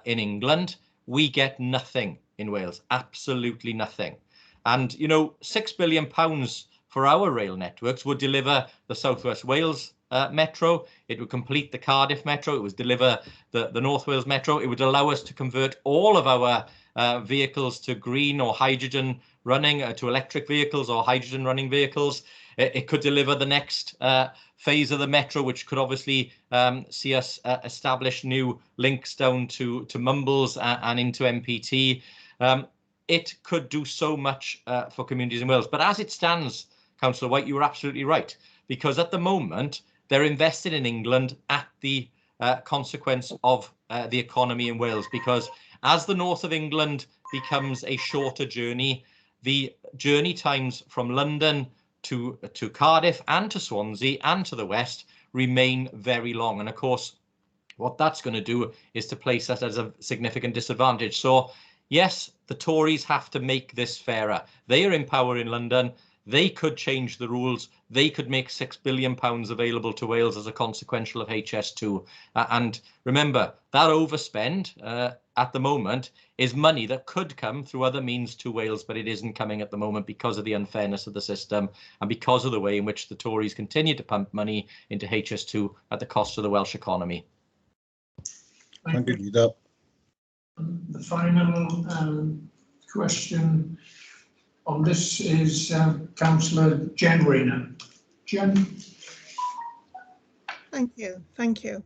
in England, we get nothing in Wales, absolutely nothing. And, you know, £6 billion for our rail networks would deliver the South West Wales Metro, it would complete the Cardiff Metro, it would deliver the North Wales Metro, it would allow us to convert all of our vehicles to green or hydrogen running, to electric vehicles or hydrogen running vehicles. It could deliver the next phase of the Metro, which could obviously see us establish new links down to Mumbles and into MPT. It could do so much for communities in Wales. But as it stands, Councillor White, you were absolutely right, because at the moment, they're invested in England at the consequence of the economy in Wales, because as the north of England becomes a shorter journey, the journey times from London to Cardiff and to Swansea and to the west remain very long. And of course, what that's going to do is to place us at a significant disadvantage. So yes, the Tories have to make this fairer. They are in power in London. They could change the rules. They could make £6 billion available to Wales as a consequential of HS2. And remember, that overspend at the moment is money that could come through other means to Wales, but it isn't coming at the moment because of the unfairness of the system and because of the way in which the Tories continue to pump money into HS2 at the cost of the Welsh economy. Thank you, Leader. The final question on this is Councillor Jen Rayner. Jen? Thank you. Thank you.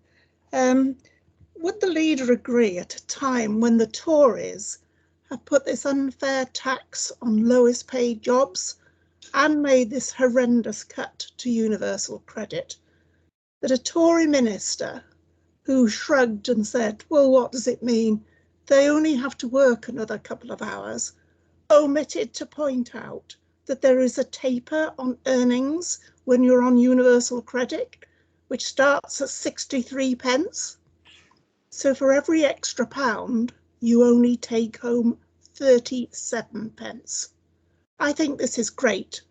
Would the leader agree at a time when the Tories have put this unfair tax on lowest paid jobs and made this horrendous cut to universal credit, that a Tory minister who shrugged and said, well, what does it mean? They only have to work another couple of hours, omitted to point out that there is a taper on earnings when you're on universal credit, which starts at 63 pence. So for every extra pound, you only take home 37 pence. I think this is great,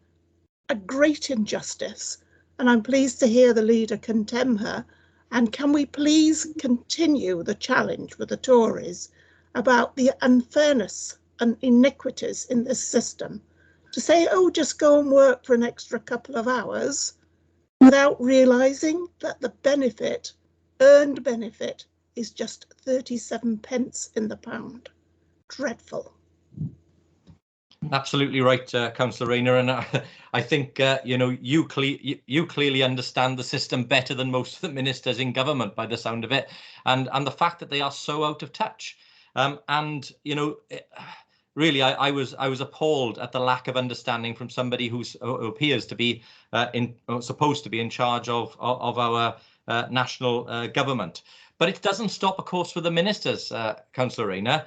a great injustice, and I'm pleased to hear the leader condemn her. And can we please continue the challenge with the Tories about the unfairness and iniquities in this system? To say, oh, just go and work for an extra couple of hours without realising that the benefit, earned benefit, is just 37 pence in the pound. Dreadful. Absolutely right, Councillor Rayner, and I think you know, you clearly understand the system better than most of the ministers in government, by the sound of it, and the fact that they are so out of touch, and you know, really, I was appalled at the lack of understanding from somebody who appears to be supposed to be in charge of our national government. But it doesn't stop, of course, with the ministers, Councillor Rayner.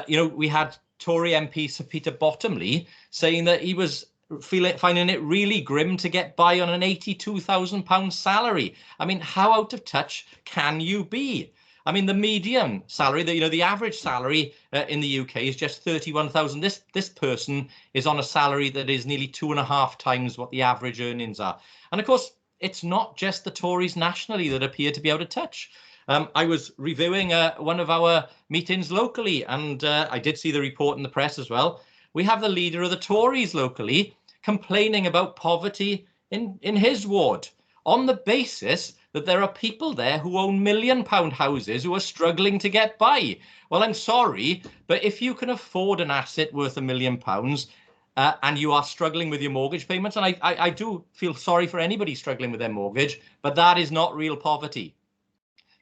You know, we had Tory MP Sir Peter Bottomley saying that he was finding it really grim to get by on an £82,000 salary. I mean, how out of touch can you be? I mean, the median salary, the average salary in the UK is just 31,000. This person is on a salary that is nearly 2.5 times what the average earnings are. And of course, it's not just the Tories nationally that appear to be out of touch. I was reviewing one of our meetings locally, and I did see the report in the press as well. We have the leader of the Tories locally complaining about poverty in his ward on the basis that there are people there who own £1 million houses who are struggling to get by. Well, I'm sorry, but if you can afford an asset worth £1 million and you are struggling with your mortgage payments, and I do feel sorry for anybody struggling with their mortgage, but that is not real poverty.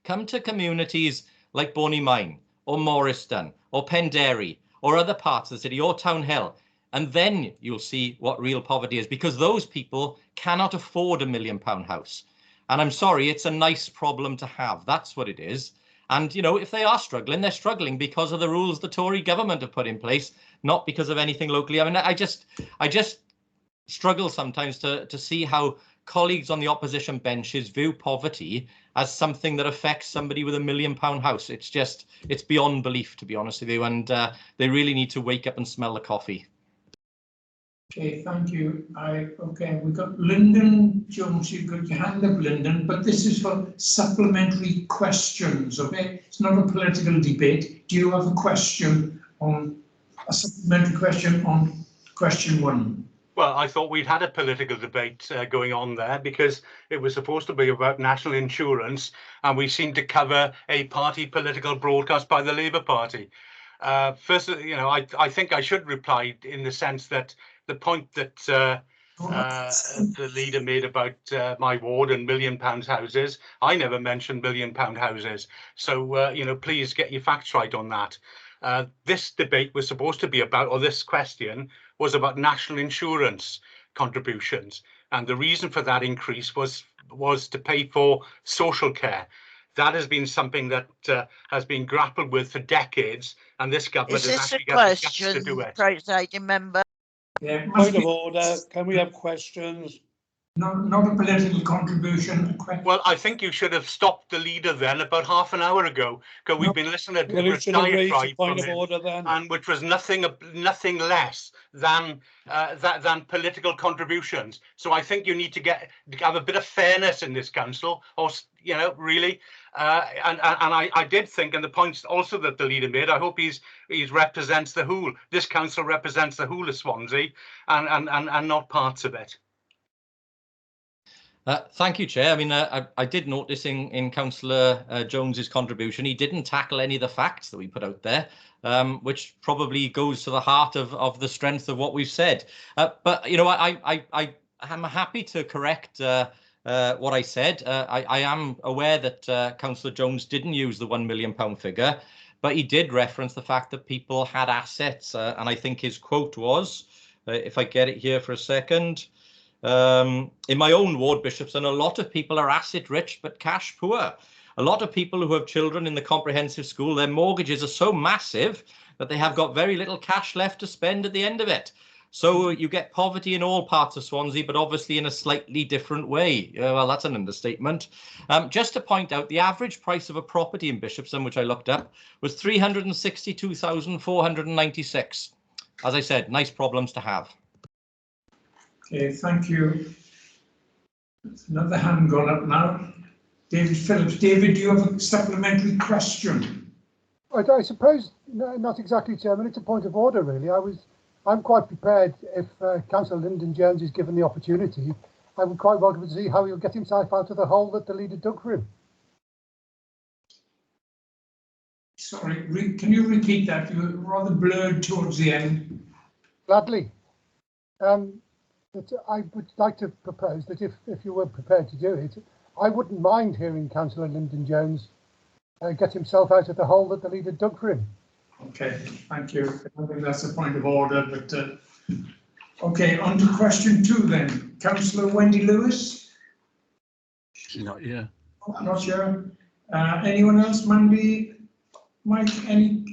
Come to communities like Bonny Mine or Morriston or Penderry or other parts of the city or Town Hill, and then you'll see what real poverty is, because those people cannot afford £1 million house. And I'm sorry, it's a nice problem to have. That's what it is. And, you know, if they are struggling, they're struggling because of the rules the Tory government have put in place, not because of anything locally. I mean, I just struggle sometimes to see how colleagues on the opposition benches view poverty as something that affects somebody with £1 million house. It's beyond belief, to be honest with you, and they really need to wake up and smell the coffee. Okay, thank you. Okay, we've got Lyndon Jones. You've got your hand up, Lyndon, but this is for supplementary questions, okay? It's not a political debate. Do you have a question on a supplementary question on question 1? Well, I thought we'd had a political debate going on there, because it was supposed to be about national insurance, and we seem to cover a party political broadcast by the Labour Party. First, you know, I think I should reply in the sense that the point that the leader made about my ward and £1 million houses, I never mentioned £1 million houses. So, you know, please get your facts right on that. This debate was supposed to be about, or this question was about national insurance contributions. And the reason for that increase was to pay for social care. That has been something that has been grappled with for decades, and this government has actually got the guts to do it. Presiding member. Yeah, point of order. Can we have questions? Not a political contribution. Well, I think you should have stopped the leader then about half an hour ago, because we've been listening to a diatribe from him, and which was nothing less than political contributions. So I think you need to have a bit of fairness in this council, or you know, really. And I did think, and the points also that the leader made, I hope he represents the whole. This council represents the whole of Swansea, and not parts of it. Thank you, Chair. I mean, I did notice in Councillor Jones's contribution, he didn't tackle any of the facts that we put out there. which probably goes to the heart of the strength of what we've said. But you know, I am happy to correct what I said. I am aware that Councillor Jones didn't use the £1 million figure, but he did reference the fact that people had assets, and I think his quote was, if I get it here for a second, in my own ward, Bishopston, a lot of people are asset rich but cash poor. A lot of people who have children in the comprehensive school, their mortgages are so massive that they have got very little cash left to spend at the end of it. So you get poverty in all parts of Swansea, but obviously in a slightly different way. Well, that's an understatement. Just to point out, the average price of a property in Bishopston, which I looked up, was 362,496. As I said, nice problems to have. Okay, thank you. Another hand gone up now. David Phillips. David, do you have a supplementary question? I suppose not exactly, Chairman. It's a point of order, really. I'm quite prepared if Councillor Lyndon Jones is given the opportunity. I would quite welcome to see how he'll get himself out of the hole that the leader dug for him. Sorry, can you repeat that? You were rather blurred towards the end. Gladly. But I would like to propose that if you were prepared to do it, I wouldn't mind hearing Councillor Lyndon Jones get himself out of the hole that the leader dug for him. Okay, thank you. I think that's a point of order, but okay, on to question 2 then. Councillor Wendy Lewis? Not here. Not sure. Anyone else? Mandy? Mike,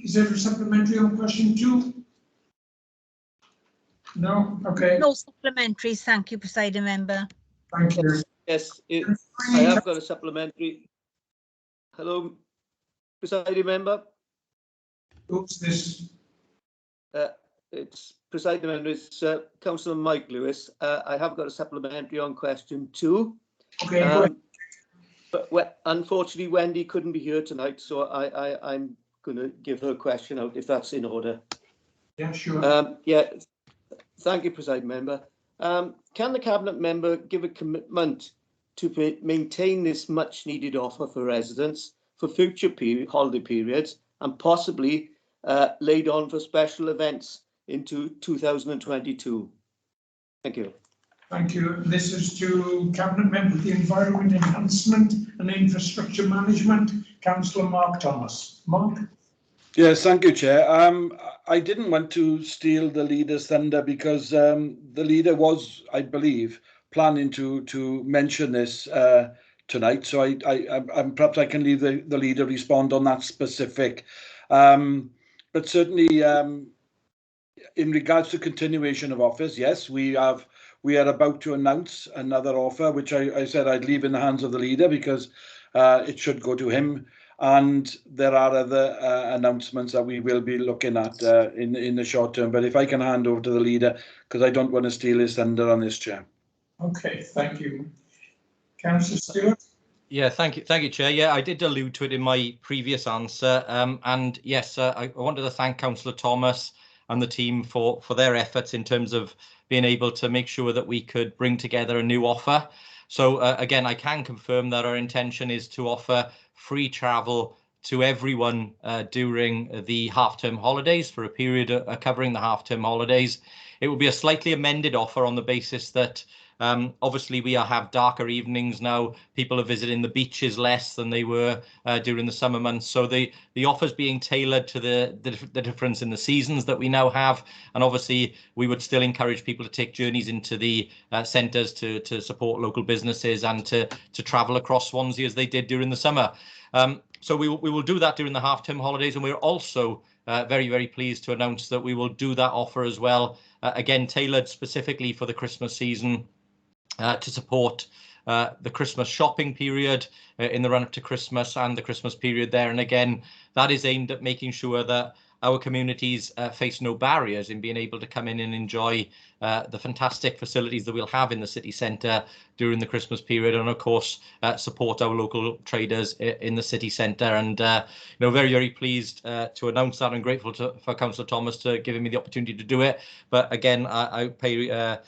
is there a supplementary on question 2? No? Okay. No supplementaries, thank you, Presiding Member. Thank you. Yes, I have got a supplementary. Hello, Presiding Member. Who's this? It's Presiding Member, it's Councillor Mike Lewis. I have got a supplementary on question 2. Okay, go ahead. But unfortunately, Wendy couldn't be here tonight, so I'm going to give her question out if that's in order. Yeah, sure. Yeah, thank you, Presiding Member. Can the Cabinet Member give a commitment to maintain this much needed offer for residents for future holiday periods and possibly laid on for special events into 2022? Thank you. Thank you. This is to Cabinet Member for the Environment Enhancement and Infrastructure Management, Councillor Mark Thomas. Mark? Yes, thank you, Chair. I didn't want to steal the leader's thunder because the leader was, I believe, planning to mention this tonight. So perhaps I can leave the leader respond on that specific. But certainly, in regards to continuation of offers, yes, we are about to announce another offer, which I said I'd leave in the hands of the leader because it should go to him. And there are other announcements that we will be looking at in the short term. But if I can hand over to the leader, because I don't want to steal his thunder on this, Chair. Okay, thank you. Councillor Stewart? Yeah, thank you, Chair. Yeah, I did allude to it in my previous answer. And yes, I wanted to thank Councillor Thomas and the team for their efforts in terms of being able to make sure that we could bring together a new offer. So again, I can confirm that our intention is to offer free travel to everyone during the half-term holidays for a period covering the half-term holidays. It will be a slightly amended offer on the basis that obviously we have darker evenings now. People are visiting the beaches less than they were during the summer months. So the offer's being tailored to the difference in the seasons that we now have. And obviously we would still encourage people to take journeys into the centres to support local businesses and to travel across Swansea as they did during the summer. So we will do that during the half-term holidays, and we're also very, very pleased to announce that we will do that offer as well, again tailored specifically for the Christmas season to support the Christmas shopping period in the run-up to Christmas and the Christmas period there. And again, that is aimed at making sure that our communities face no barriers in being able to come in and enjoy the fantastic facilities that we'll have in the city centre during the Christmas period, and of course support our local traders in the city centre. And very, very pleased to announce that, and grateful for Councillor Thomas to giving me the opportunity to do it. But again, I pay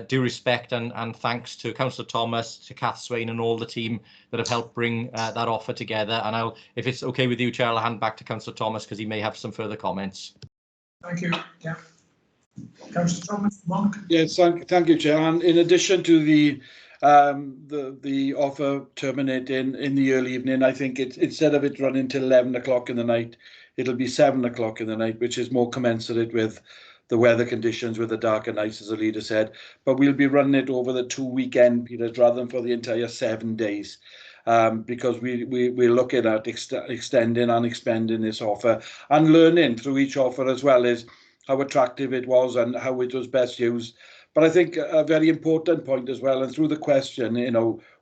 due respect and thanks to Councillor Thomas, to Kath Swain and all the team that have helped bring that offer together. And if it's okay with you, Chair, I'll hand back to Councillor Thomas because he may have some further comments. Thank you. Yeah. Councillor Thomas, Mark. Yes, thank you, Chair. And in addition to the offer terminating in the early evening, I think instead of it running till 11 o'clock in the night, it'll be 7 o'clock in the night, which is more commensurate with the weather conditions, with the darker nights, as the leader said. But we'll be running it over the 2 weekend periods rather than for the entire 7 days. Because we're looking at extending and expanding this offer and learning through each offer as well as how attractive it was and how it was best used. But I think a very important point as well, and through the question,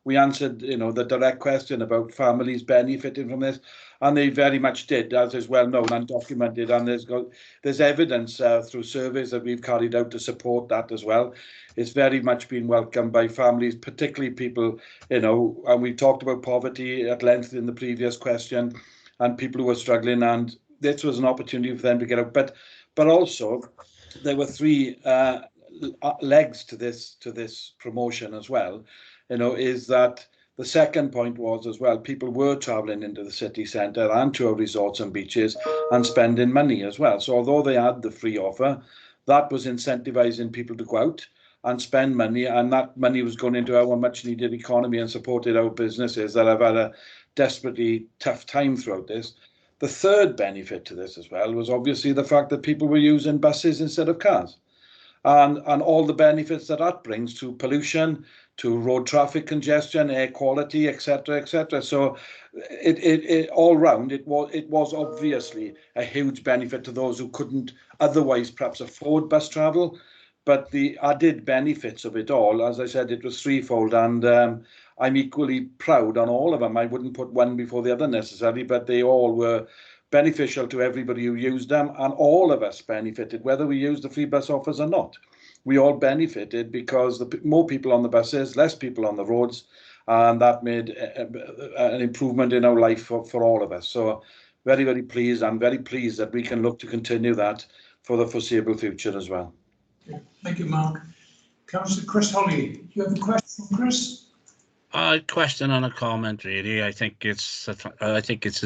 we answered, the direct question about families benefiting from this, and they very much did, as is well known and documented. And there's evidence through surveys that we've carried out to support that as well. It's very much been welcomed by families, particularly people, and we talked about poverty at length in the previous question, and people who are struggling, and this was an opportunity for them to get out. But also, there were 3 legs to this promotion as well. Is that the second point was as well, people were travelling into the city centre and to our resorts and beaches and spending money as well. So although they had the free offer, that was incentivising people to go out and spend money, and that money was going into our much needed economy and supported our businesses that have had a desperately tough time throughout this. The third benefit to this as well was obviously the fact that people were using buses instead of cars, and all the benefits that brings to pollution, to road traffic congestion, air quality, etc., etc. So it all round, it was obviously a huge benefit to those who couldn't otherwise perhaps afford bus travel. But the added benefits of it all, as I said, it was threefold, and I'm equally proud on all of them. I wouldn't put one before the other necessarily, but they all were beneficial to everybody who used them, and all of us benefited, whether we used the free bus offers or not. We all benefited because more people on the buses, less people on the roads, and that made an improvement in our life for all of us. So very, very pleased. I'm very pleased that we can look to continue that for the foreseeable future as well. Thank you, Mark. Councillor Chris Holly, do you have a question, Chris? A question and a comment, really. I think it's a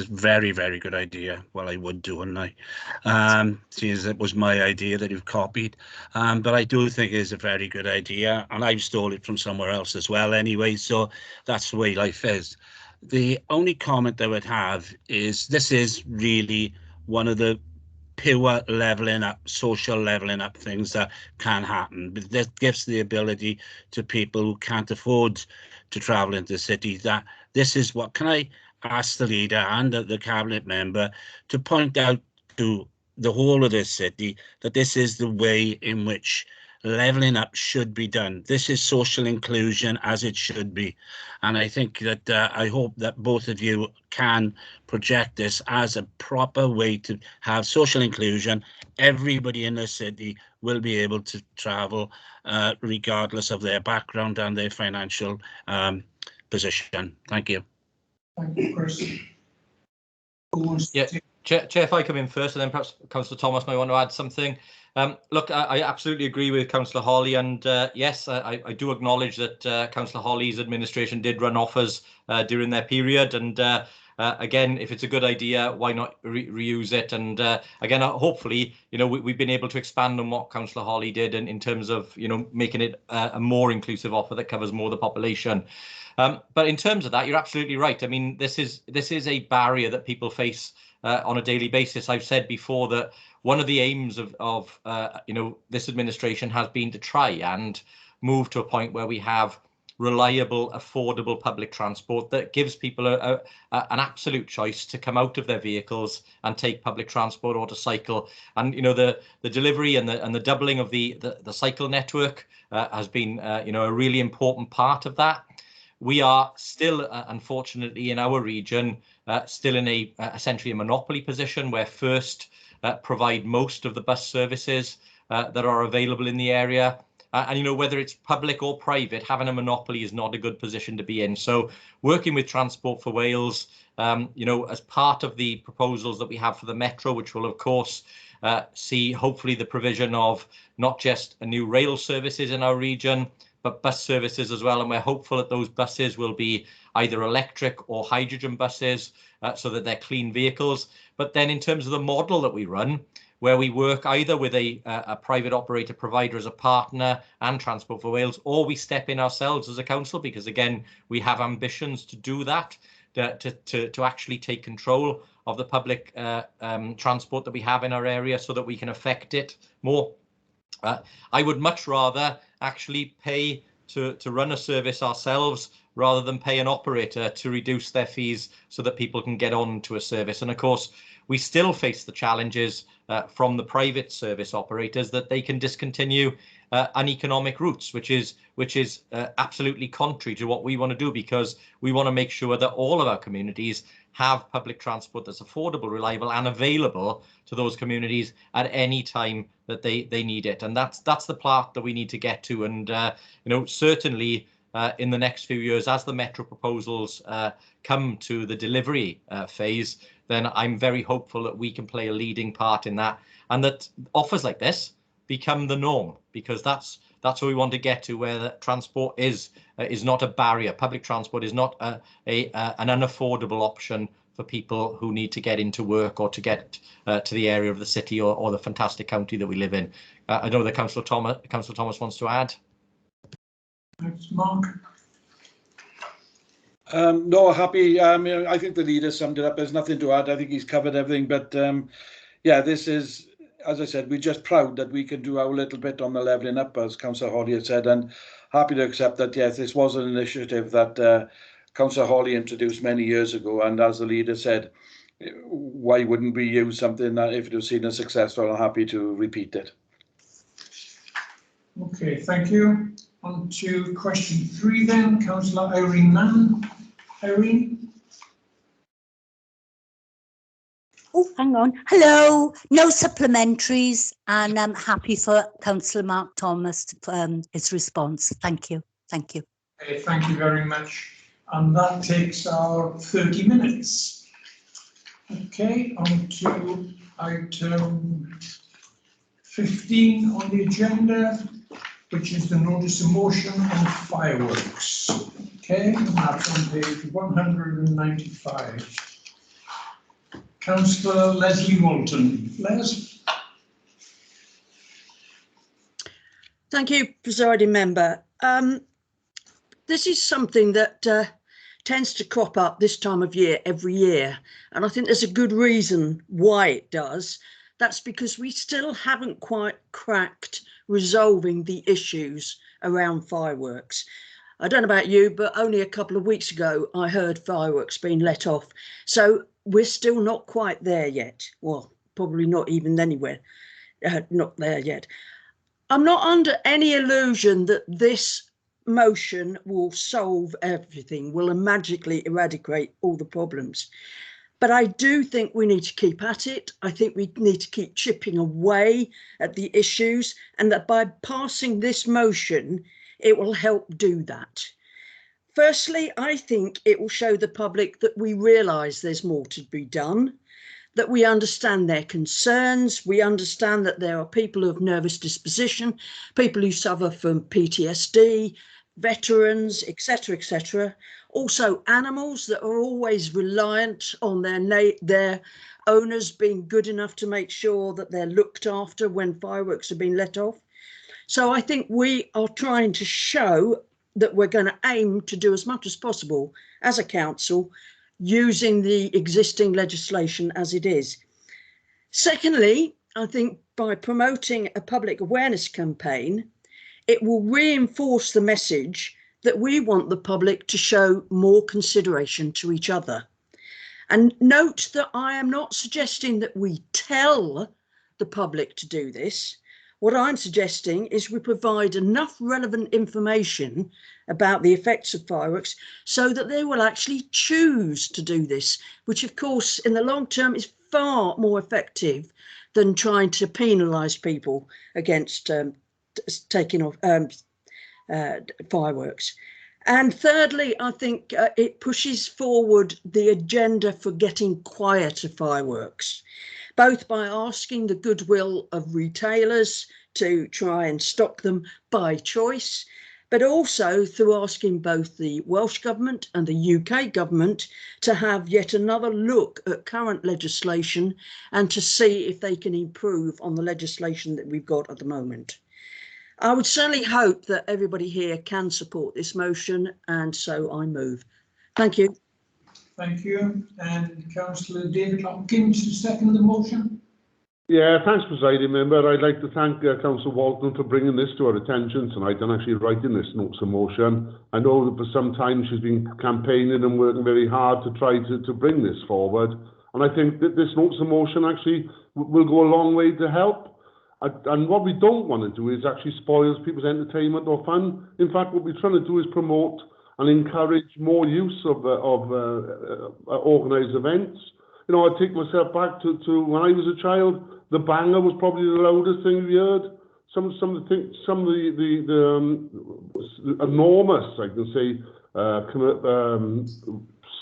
very, very good idea. Well, I would do, wouldn't I? Since it was my idea that you've copied. But I do think it is a very good idea, and I've stole it from somewhere else as well anyway, so that's the way life is. The only comment I would have is this is really one of the pure levelling up, social levelling up things that can happen. But this gives the ability to people who can't afford to travel into the city that this is what, can I ask the leader and the cabinet member to point out to the whole of this city that this is the way in which levelling up should be done. This is social inclusion as it should be. And I think that I hope that both of you can project this as a proper way to have social inclusion. Everybody in the city will be able to travel regardless of their background and their financial position. Thank you. Thank you, Chris. Yeah, Chair, if I come in first, and then perhaps Councillor Thomas might want to add something. Look, I absolutely agree with Councillor Holly, and yes, I do acknowledge that Councillor Holly's administration did run offers during their period, and again, if it's a good idea, why not reuse it? And again, hopefully, we've been able to expand on what Councillor Holly did in terms of, making it a more inclusive offer that covers more of the population. But in terms of that, you're absolutely right. I mean, this is a barrier that people face on a daily basis. I've said before that one of the aims of this administration has been to try and move to a point where we have reliable, affordable public transport that gives people an absolute choice to come out of their vehicles and take public transport or to cycle. And the delivery and the doubling of the cycle network has been a really important part of that. We are still, unfortunately, in our region, still in essentially a monopoly position where First provide most of the bus services that are available in the area. And, you know, whether it's public or private, having a monopoly is not a good position to be in. So working with Transport for Wales, you know, as part of the proposals that we have for the Metro, which will, of course, see hopefully the provision of not just a new rail services in our region, but bus services as well. And we're hopeful that those buses will be either electric or hydrogen buses, so that they're clean vehicles. But then in terms of the model that we run, where we work either with a private operator provider as a partner and Transport for Wales, or we step in ourselves as a council, because again, we have ambitions to do that, to actually take control of the public transport that we have in our area so that we can affect it more. I would much rather actually pay to run a service ourselves rather than pay an operator to reduce their fees so that people can get on to a service. And of course, we still face the challenges from the private service operators that they can discontinue uneconomic routes, which is absolutely contrary to what we want to do, because we want to make sure that all of our communities have public transport that's affordable, reliable and available to those communities at any time that they need it. And that's the part that we need to get to. And you know, certainly in the next few years, as the Metro proposals come to the delivery phase, then I'm very hopeful that we can play a leading part in that, and that offers like this become the norm, because that's what we want to get to, where the transport is not a barrier. Public transport is not an unaffordable option for people who need to get into work or to get to the area of the city or the fantastic county that we live in. I know that Councillor Thomas wants to add. Thanks, Mark. No, happy. I think the leader summed it up. There's nothing to add. I think he's covered everything. But yeah, this is, as I said, we're just proud that we can do our little bit on the levelling up, as Councillor Hawley had said, and happy to accept that, yes, this was an initiative that Councillor Hawley introduced many years ago. And as the leader said, why wouldn't we use something that if it was seen as successful? I'm happy to repeat it. Okay, thank you. On to question 3 then, Councillor Irene Mann. Irene? Oh, hang on. Hello. No supplementaries, and I'm happy for Councillor Mark Thomas to, his response. Thank you. Thank you. Okay, thank you very much. And that takes our 30 minutes. Okay, on to item 15 on the agenda, which is the notice of motion on fireworks. Okay, and that's on page 195. Councillor Leslie Walton. Les? Thank you, Presiding Member. This is something that tends to crop up this time of year every year, and I think there's a good reason why it does. That's because we still haven't quite cracked resolving the issues around fireworks. I don't know about you, but only a couple of weeks ago I heard fireworks being let off. So we're still not quite there yet. Well, probably not even anywhere, not there yet. I'm not under any illusion that this motion will solve everything, will magically eradicate all the problems. But I do think we need to keep at it. I think we need to keep chipping away at the issues, and that by passing this motion, it will help do that. Firstly, I think it will show the public that we realise there's more to be done, that we understand their concerns, we understand that there are people of nervous disposition, people who suffer from PTSD, veterans, etc., etc. Also animals that are always reliant on their owners being good enough to make sure that they're looked after when fireworks are being let off. So I think we are trying to show that we're going to aim to do as much as possible as a council using the existing legislation as it is. Secondly, I think by promoting a public awareness campaign, it will reinforce the message that we want the public to show more consideration to each other. And note that I am not suggesting that we tell the public to do this. What I'm suggesting is we provide enough relevant information about the effects of fireworks so that they will actually choose to do this, which of course in the long term is far more effective than trying to penalise people against taking off fireworks. And thirdly, I think it pushes forward the agenda for getting quieter fireworks, both by asking the goodwill of retailers to try and stop them by choice, but also through asking both the Welsh Government and the UK Government to have yet another look at current legislation and to see if they can improve on the legislation that we've got at the moment. I would certainly hope that everybody here can support this motion, and so I move. Thank you. Thank you. And Councillor David Hopkins, to second the motion. Yeah, thanks, Presiding Member. I'd like to thank Councillor Walton for bringing this to our attention tonight and actually writing this notice of motion. I know that for some time she's been campaigning and working very hard to try to bring this forward. And I think that this notice of motion actually will go a long way to help. And what we don't want to do is actually spoil people's entertainment or fun. In fact, what we're trying to do is promote and encourage more use of organised events. You know, I take myself back to when I was a child. The banger was probably the loudest thing we heard. Some of the enormous, I can say,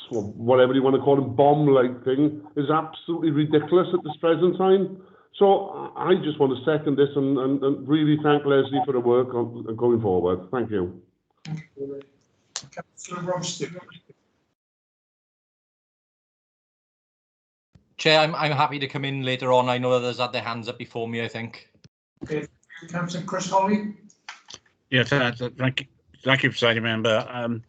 whatever you want to call them, bomb-like thing is absolutely ridiculous at this present time. So I just want to second this and really thank Leslie for the work going forward. Thank you. Councillor Robson. Chair, I'm happy to come in later on. I know others had their hands up before me, I think. Okay, Councillor Chris Holly. Yeah, thank you, Presiding Member.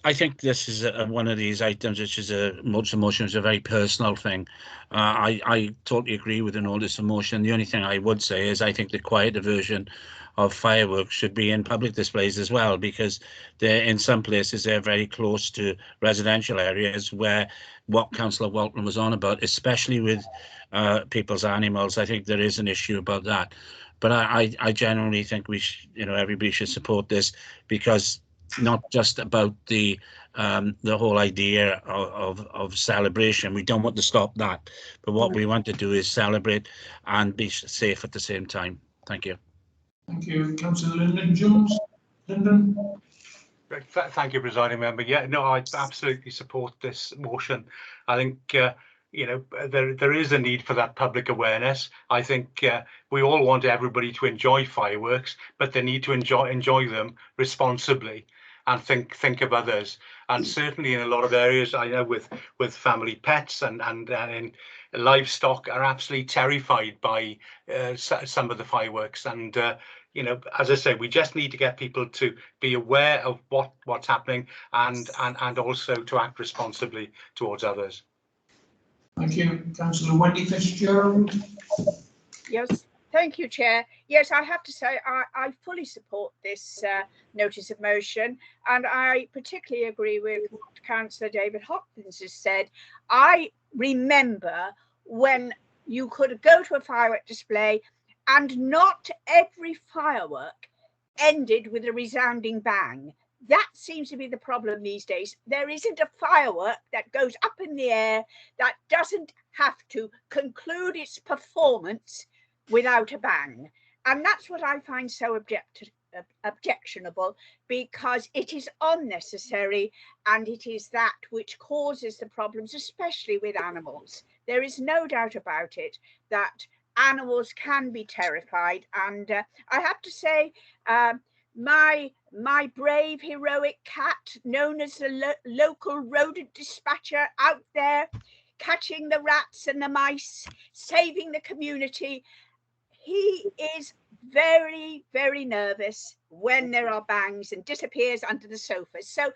I think this is one of these items which is a notice of motion is a very personal thing. I totally agree with the notice of motion. The only thing I would say is I think the quieter version of fireworks should be in public displays as well, because they're in some places they're very close to residential areas where what Councillor Walton was on about, especially with people's animals. I think there is an issue about that. But I generally think we should, everybody should support this, because not just about the whole idea of celebration. We don't want to stop that, but what we want to do is celebrate and be safe at the same time. Thank you. Thank you, Councillor Lyndon Jones. Lyndon. Thank you, Presiding Member. Yeah, no, I absolutely support this motion. I think there is a need for that public awareness. I think we all want everybody to enjoy fireworks, but they need to enjoy them responsibly and think of others. And certainly in a lot of areas, I know with family pets and in livestock are absolutely terrified by some of the fireworks. And as I say, we just need to get people to be aware of what's happening and also to act responsibly towards others. Thank you, Councillor Wendy Fitzgerald. Yes, thank you, Chair. Yes, I have to say I fully support this notice of motion, and I particularly agree with what Councillor David Hopkins has said. I remember when you could go to a firework display and not every firework ended with a resounding bang. That seems to be the problem these days. There isn't a firework that goes up in the air that doesn't have to conclude its performance without a bang. And that's what I find so objectionable, because it is unnecessary, and it is that which causes the problems, especially with animals. There is no doubt about it that animals can be terrified, and I have to say my brave heroic cat, known as the local rodent dispatcher, out there catching the rats and the mice, saving the community, he is very, very nervous when there are bangs and disappears under the sofas. So,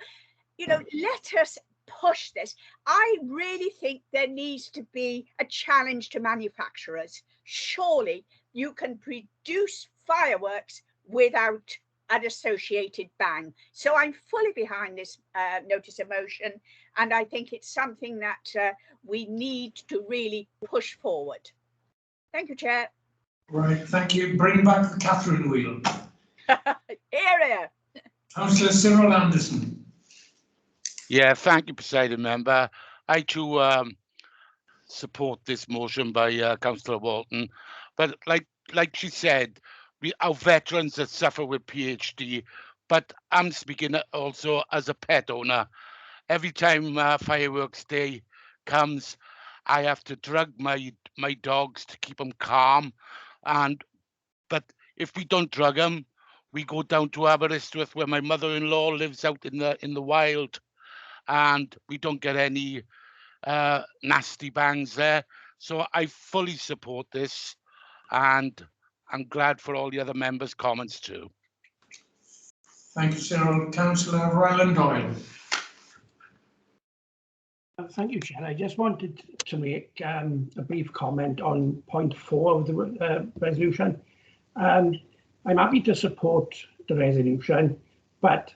let us push this. I really think there needs to be a challenge to manufacturers. Surely you can produce fireworks without an associated bang. So I'm fully behind this notice of motion, and I think it's something that we need to really push forward. Thank you, Chair. Right, thank you. Bring back the Catherine wheel. Here. Councillor Cyril Anderson. Yeah, thank you, Presiding Member. I too support this motion by Councillor Walton, but like she said, our veterans that suffer with PhD, but I'm speaking also as a pet owner. Every time fireworks day comes, I have to drug my dogs to keep them calm, but if we don't drug them, we go down to Aberystwyth where my mother-in-law lives out in the wild, and we don't get any nasty bangs there. So I fully support this, and I'm glad for all the other members' comments too. Thank you, Cyril. Councillor Ryland Doyle. Thank you, Chair. I just wanted to make a brief comment on point 4 of the resolution. I'm happy to support the resolution, but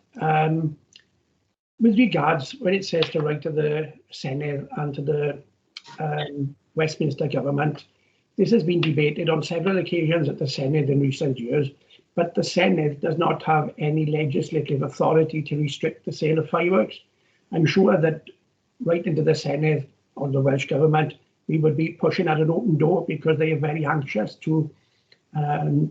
with regards when it says to write to the Senedd and to the Westminster government, this has been debated on several occasions at the Senedd in recent years, but the Senedd does not have any legislative authority to restrict the sale of fireworks. I'm sure that right into the Senedd or the Welsh Government, we would be pushing at an open door because they are very anxious to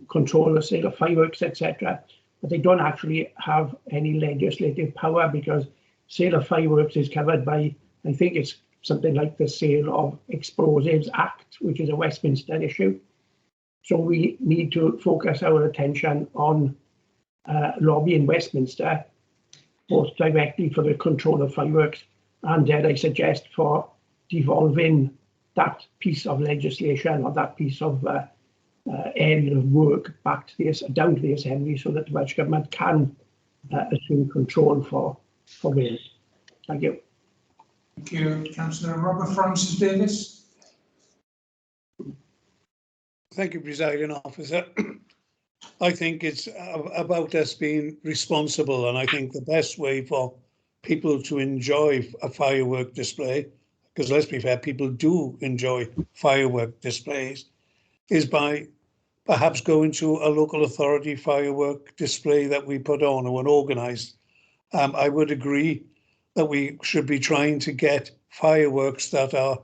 control the sale of fireworks, etc. But they don't actually have any legislative power because sale of fireworks is covered by, I think it's something like the Sale of Explosives Act, which is a Westminster issue. So we need to focus our attention on lobbying Westminster, both directly for the control of fireworks and dare I suggest for devolving that piece of legislation or that piece of area of work back to the down to the Assembly so that the Welsh Government can assume control for Wales. Thank you. Thank you, Councillor Robert Francis Davis. Thank you, Presiding Officer. I think it's about us being responsible, and I think the best way for people to enjoy a firework display, because let's be fair, people do enjoy firework displays, is by perhaps going to a local authority firework display that we put on or organised. I would agree that we should be trying to get fireworks that are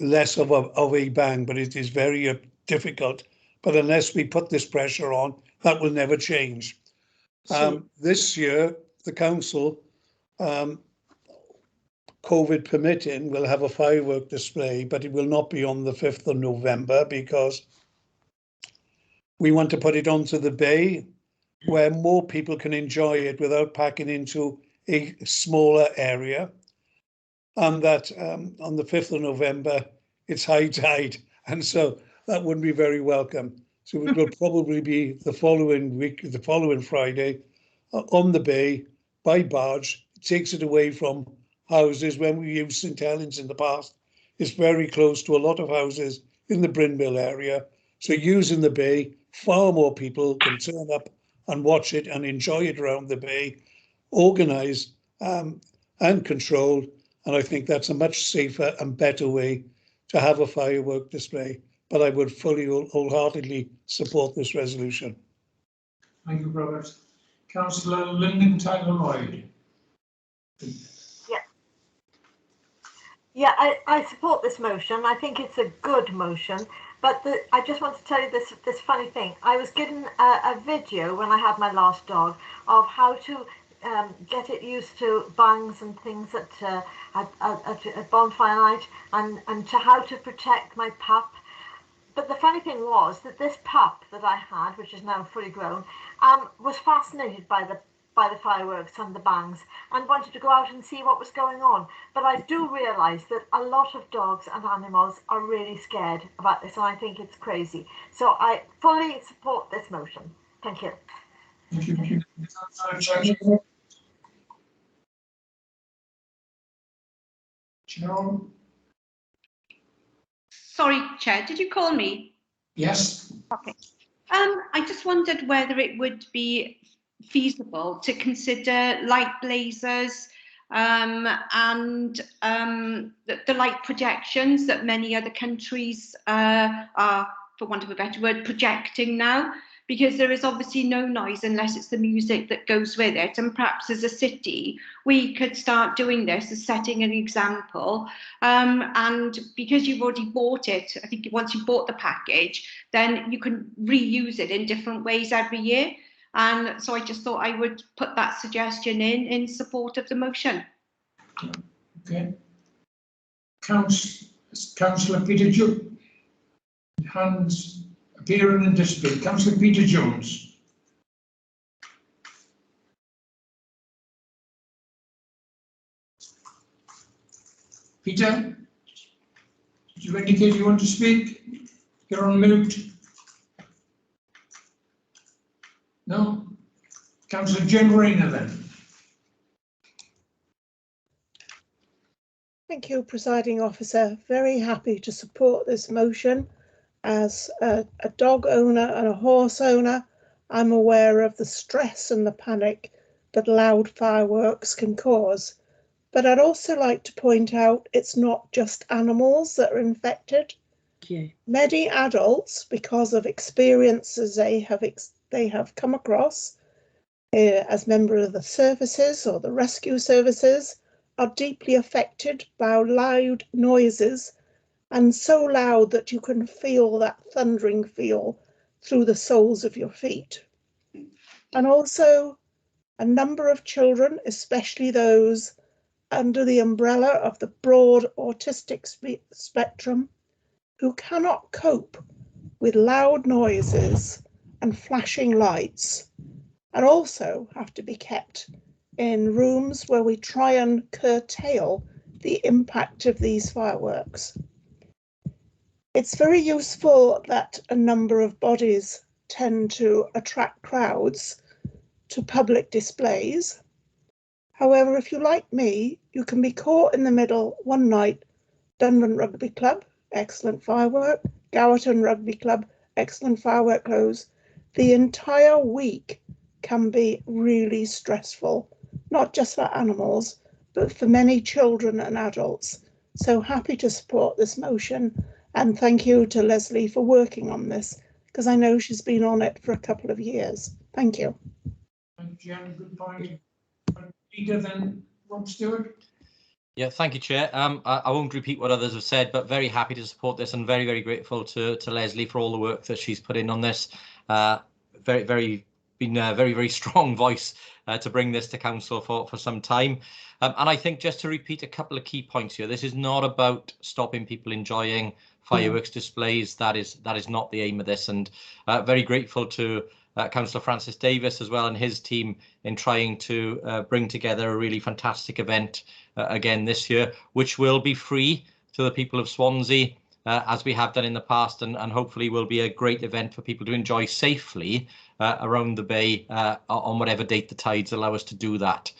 less of a bang, but it is very difficult. But unless we put this pressure on, that will never change. This year, the council, COVID permitting, will have a firework display, but it will not be on the 5th of November because we want to put it onto the bay where more people can enjoy it without packing into a smaller area. And that on the 5th of November, it's high tide. And so that wouldn't be very welcome. So it will probably be the following week, the following Friday, on the bay by barge. It takes it away from houses. When we used St Helens in the past, it's very close to a lot of houses in the Brynmill area. So using the bay, far more people can turn up and watch it and enjoy it around the bay, organised and controlled. And I think that's a much safer and better way to have a firework display. But I would fully, wholeheartedly support this resolution. Thank you, Robert. Councillor Lyndon Tyler-Lloyd. Yeah, I support this motion. I think it's a good motion. But I just want to tell you this funny thing. I was given a video when I had my last dog of how to get it used to bangs and things at bonfire night and to how to protect my pup. But the funny thing was that this pup that I had, which is now fully grown, was fascinated by the fireworks and the bangs and wanted to go out and see what was going on. But I do realise that a lot of dogs and animals are really scared about this, and I think it's crazy. So I fully support this motion. Thank you. Thank you. Cheryl? Sorry, Chair, did you call me? Yes. Okay. I just wondered whether it would be feasible to consider light blazers and the light projections that many other countries are, for want of a better word, projecting now. because there is obviously no noise unless it's the music that goes with it. And perhaps as a city, we could start doing this as setting an example. And because you've already bought it, I think once you bought the package, then you can reuse it in different ways every year. And so I just thought I would put that suggestion in support of the motion. Okay. Councillor Peter Jones. Hands appearing and disappearing. Councillor Peter Jones. Peter, did you indicate you want to speak? You're on mute. No? Councillor Jane Rayner then. Thank you, Presiding Officer. Very happy to support this motion. As a dog owner and a horse owner, I'm aware of the stress and the panic that loud fireworks can cause. But I'd also like to point out it's not just animals that are infected. Yeah. Many adults, because of experiences they have come across as members of the services or the rescue services, are deeply affected by loud noises, and so loud that you can feel that thundering feel through the soles of your feet. And also a number of children, especially those under the umbrella of the broad autistic spectrum, who cannot cope with loud noises and flashing lights, and also have to be kept in rooms where we try and curtail the impact of these fireworks. It's very useful that a number of bodies tend to attract crowds to public displays. However, if you like me, you can be caught in the middle one night. Dunman Rugby Club, excellent firework. Gowerton Rugby Club, excellent firework close. The entire week can be really stressful, not just for animals, but for many children and adults. So happy to support this motion, and thank you to Leslie for working on this, because I know she's been on it for a couple of years. Thank you. Thank you, Jan. Good point. Leader then, Rob Stewart. Yeah, thank you, Chair. I won't repeat what others have said, but very happy to support this and very, very grateful to Leslie for all the work that she's put in on this. Been a very, very strong voice to bring this to council for some time. And I think just to repeat a couple of key points here, this is not about stopping people enjoying fireworks displays. That is not the aim of this. And very grateful to Councillor Francis Davis as well and his team in trying to bring together a really fantastic event again this year, which will be free to the people of Swansea, as we have done in the past, and hopefully will be a great event for people to enjoy safely around the bay on whatever date the tides allow us to do that.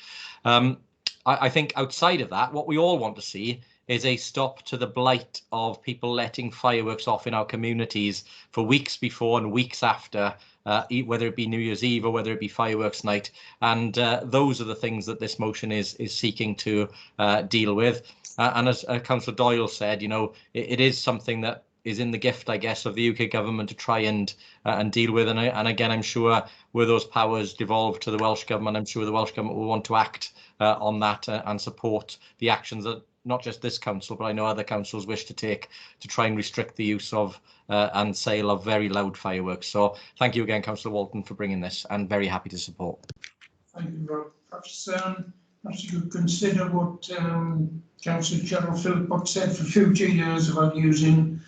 I think outside of that, what we all want to see is a stop to the blight of people letting fireworks off in our communities for weeks before and weeks after, whether it be New Year's Eve or whether it be fireworks night. And those are the things that this motion is seeking to deal with. And as Councillor Doyle said, you know, it is something that is in the gift, I guess, of the UK government to try and deal with. And again, I'm sure were those powers devolved to the Welsh government, I'm sure the Welsh government will want to act on that and support the actions that not just this council, but I know other councils wish to take to try and restrict the use of and sale of very loud fireworks. So thank you again, Councillor Walton, for bringing this, and very happy to support. Thank you, Rob. Perhaps you could consider what Councillor Gerald Philpott said for future years about using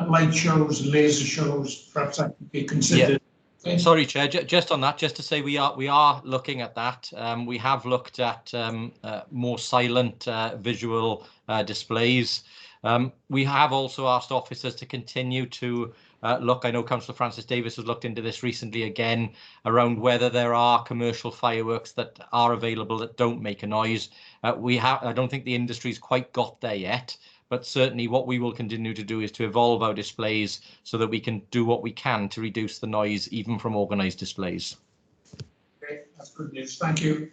light shows, laser shows. Perhaps that could be considered. Yeah. Sorry, Chair. Just on that, just to say we are looking at that. We have looked at more silent visual displays. We have also asked officers to continue to look. I know Councillor Francis Davis has looked into this recently again around whether there are commercial fireworks that are available that don't make a noise. I don't think the industry's quite got there yet. But certainly what we will continue to do is to evolve our displays so that we can do what we can to reduce the noise even from organised displays. Okay, that's good news. Thank you.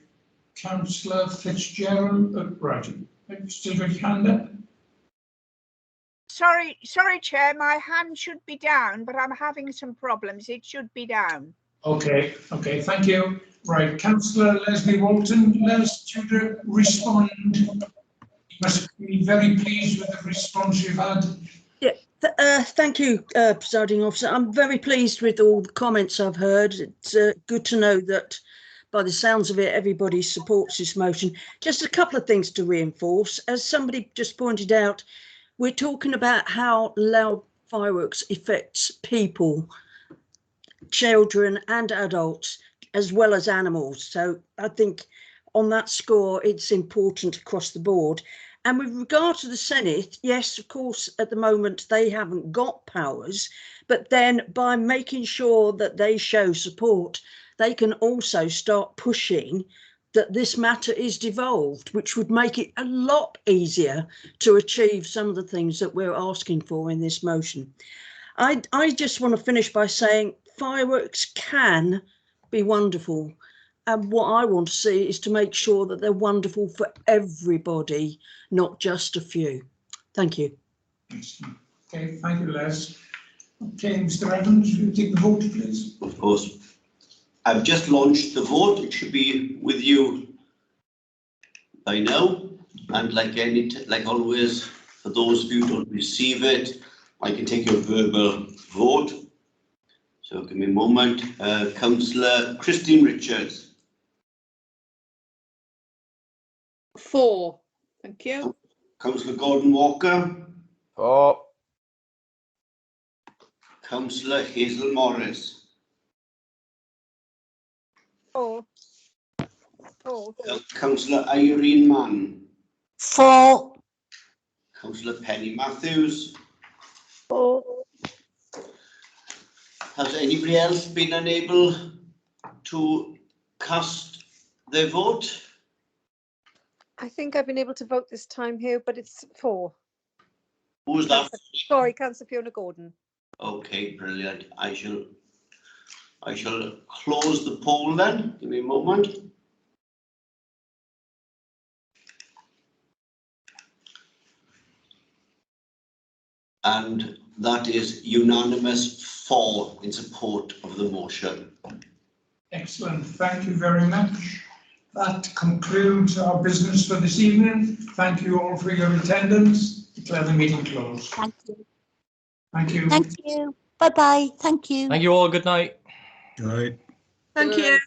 Councillor Fitzgerald, right, have you still got your hand up? Sorry, Chair, my hand should be down, but I'm having some problems. It should be down. Okay, thank you. Right, Councillor Leslie Walton, Les, to respond. You must be very pleased with the response you've had. Yeah, thank you, Presiding Officer. I'm very pleased with all the comments I've heard. It's good to know that, by the sounds of it, everybody supports this motion. Just a couple of things to reinforce. As somebody just pointed out, we're talking about how loud fireworks affects people, children and adults, as well as animals. So I think on that score, it's important across the board. And with regard to the Senate, yes, of course, at the moment, they haven't got powers, but then by making sure that they show support, they can also start pushing that this matter is devolved, which would make it a lot easier to achieve some of the things that we're asking for in this motion. I just want to finish by saying fireworks can be wonderful. And what I want to see is to make sure that they're wonderful for everybody, not just a few. Thank you. Okay, thank you, Les. Okay, Mr. Evans, will you take the vote, please? Of course. I've just launched the vote. It should be with you by now. And like always, for those of you who don't receive it, I can take your verbal vote. So give me a moment. Councillor Christine Richards. 4. Thank you. Councillor Gordon Walker. 4. Councillor Hazel Morris. 4. Councillor Irene Mann. 4. Councillor Penny Matthews. 4. Has anybody else been unable to cast their vote? I think I've been able to vote this time here, but it's 4. Who was that? Sorry, Councillor Fiona Gordon. Okay, brilliant. I shall close the poll then. Give me a moment. And that is unanimous 4 in support of the motion. Excellent, thank you very much. That concludes our business for this evening. Thank you all for your attendance. Declare the meeting closed. Thank you. Thank you. Thank you. Bye-bye. Thank you. Thank you all. Good night. Good night. Thank you.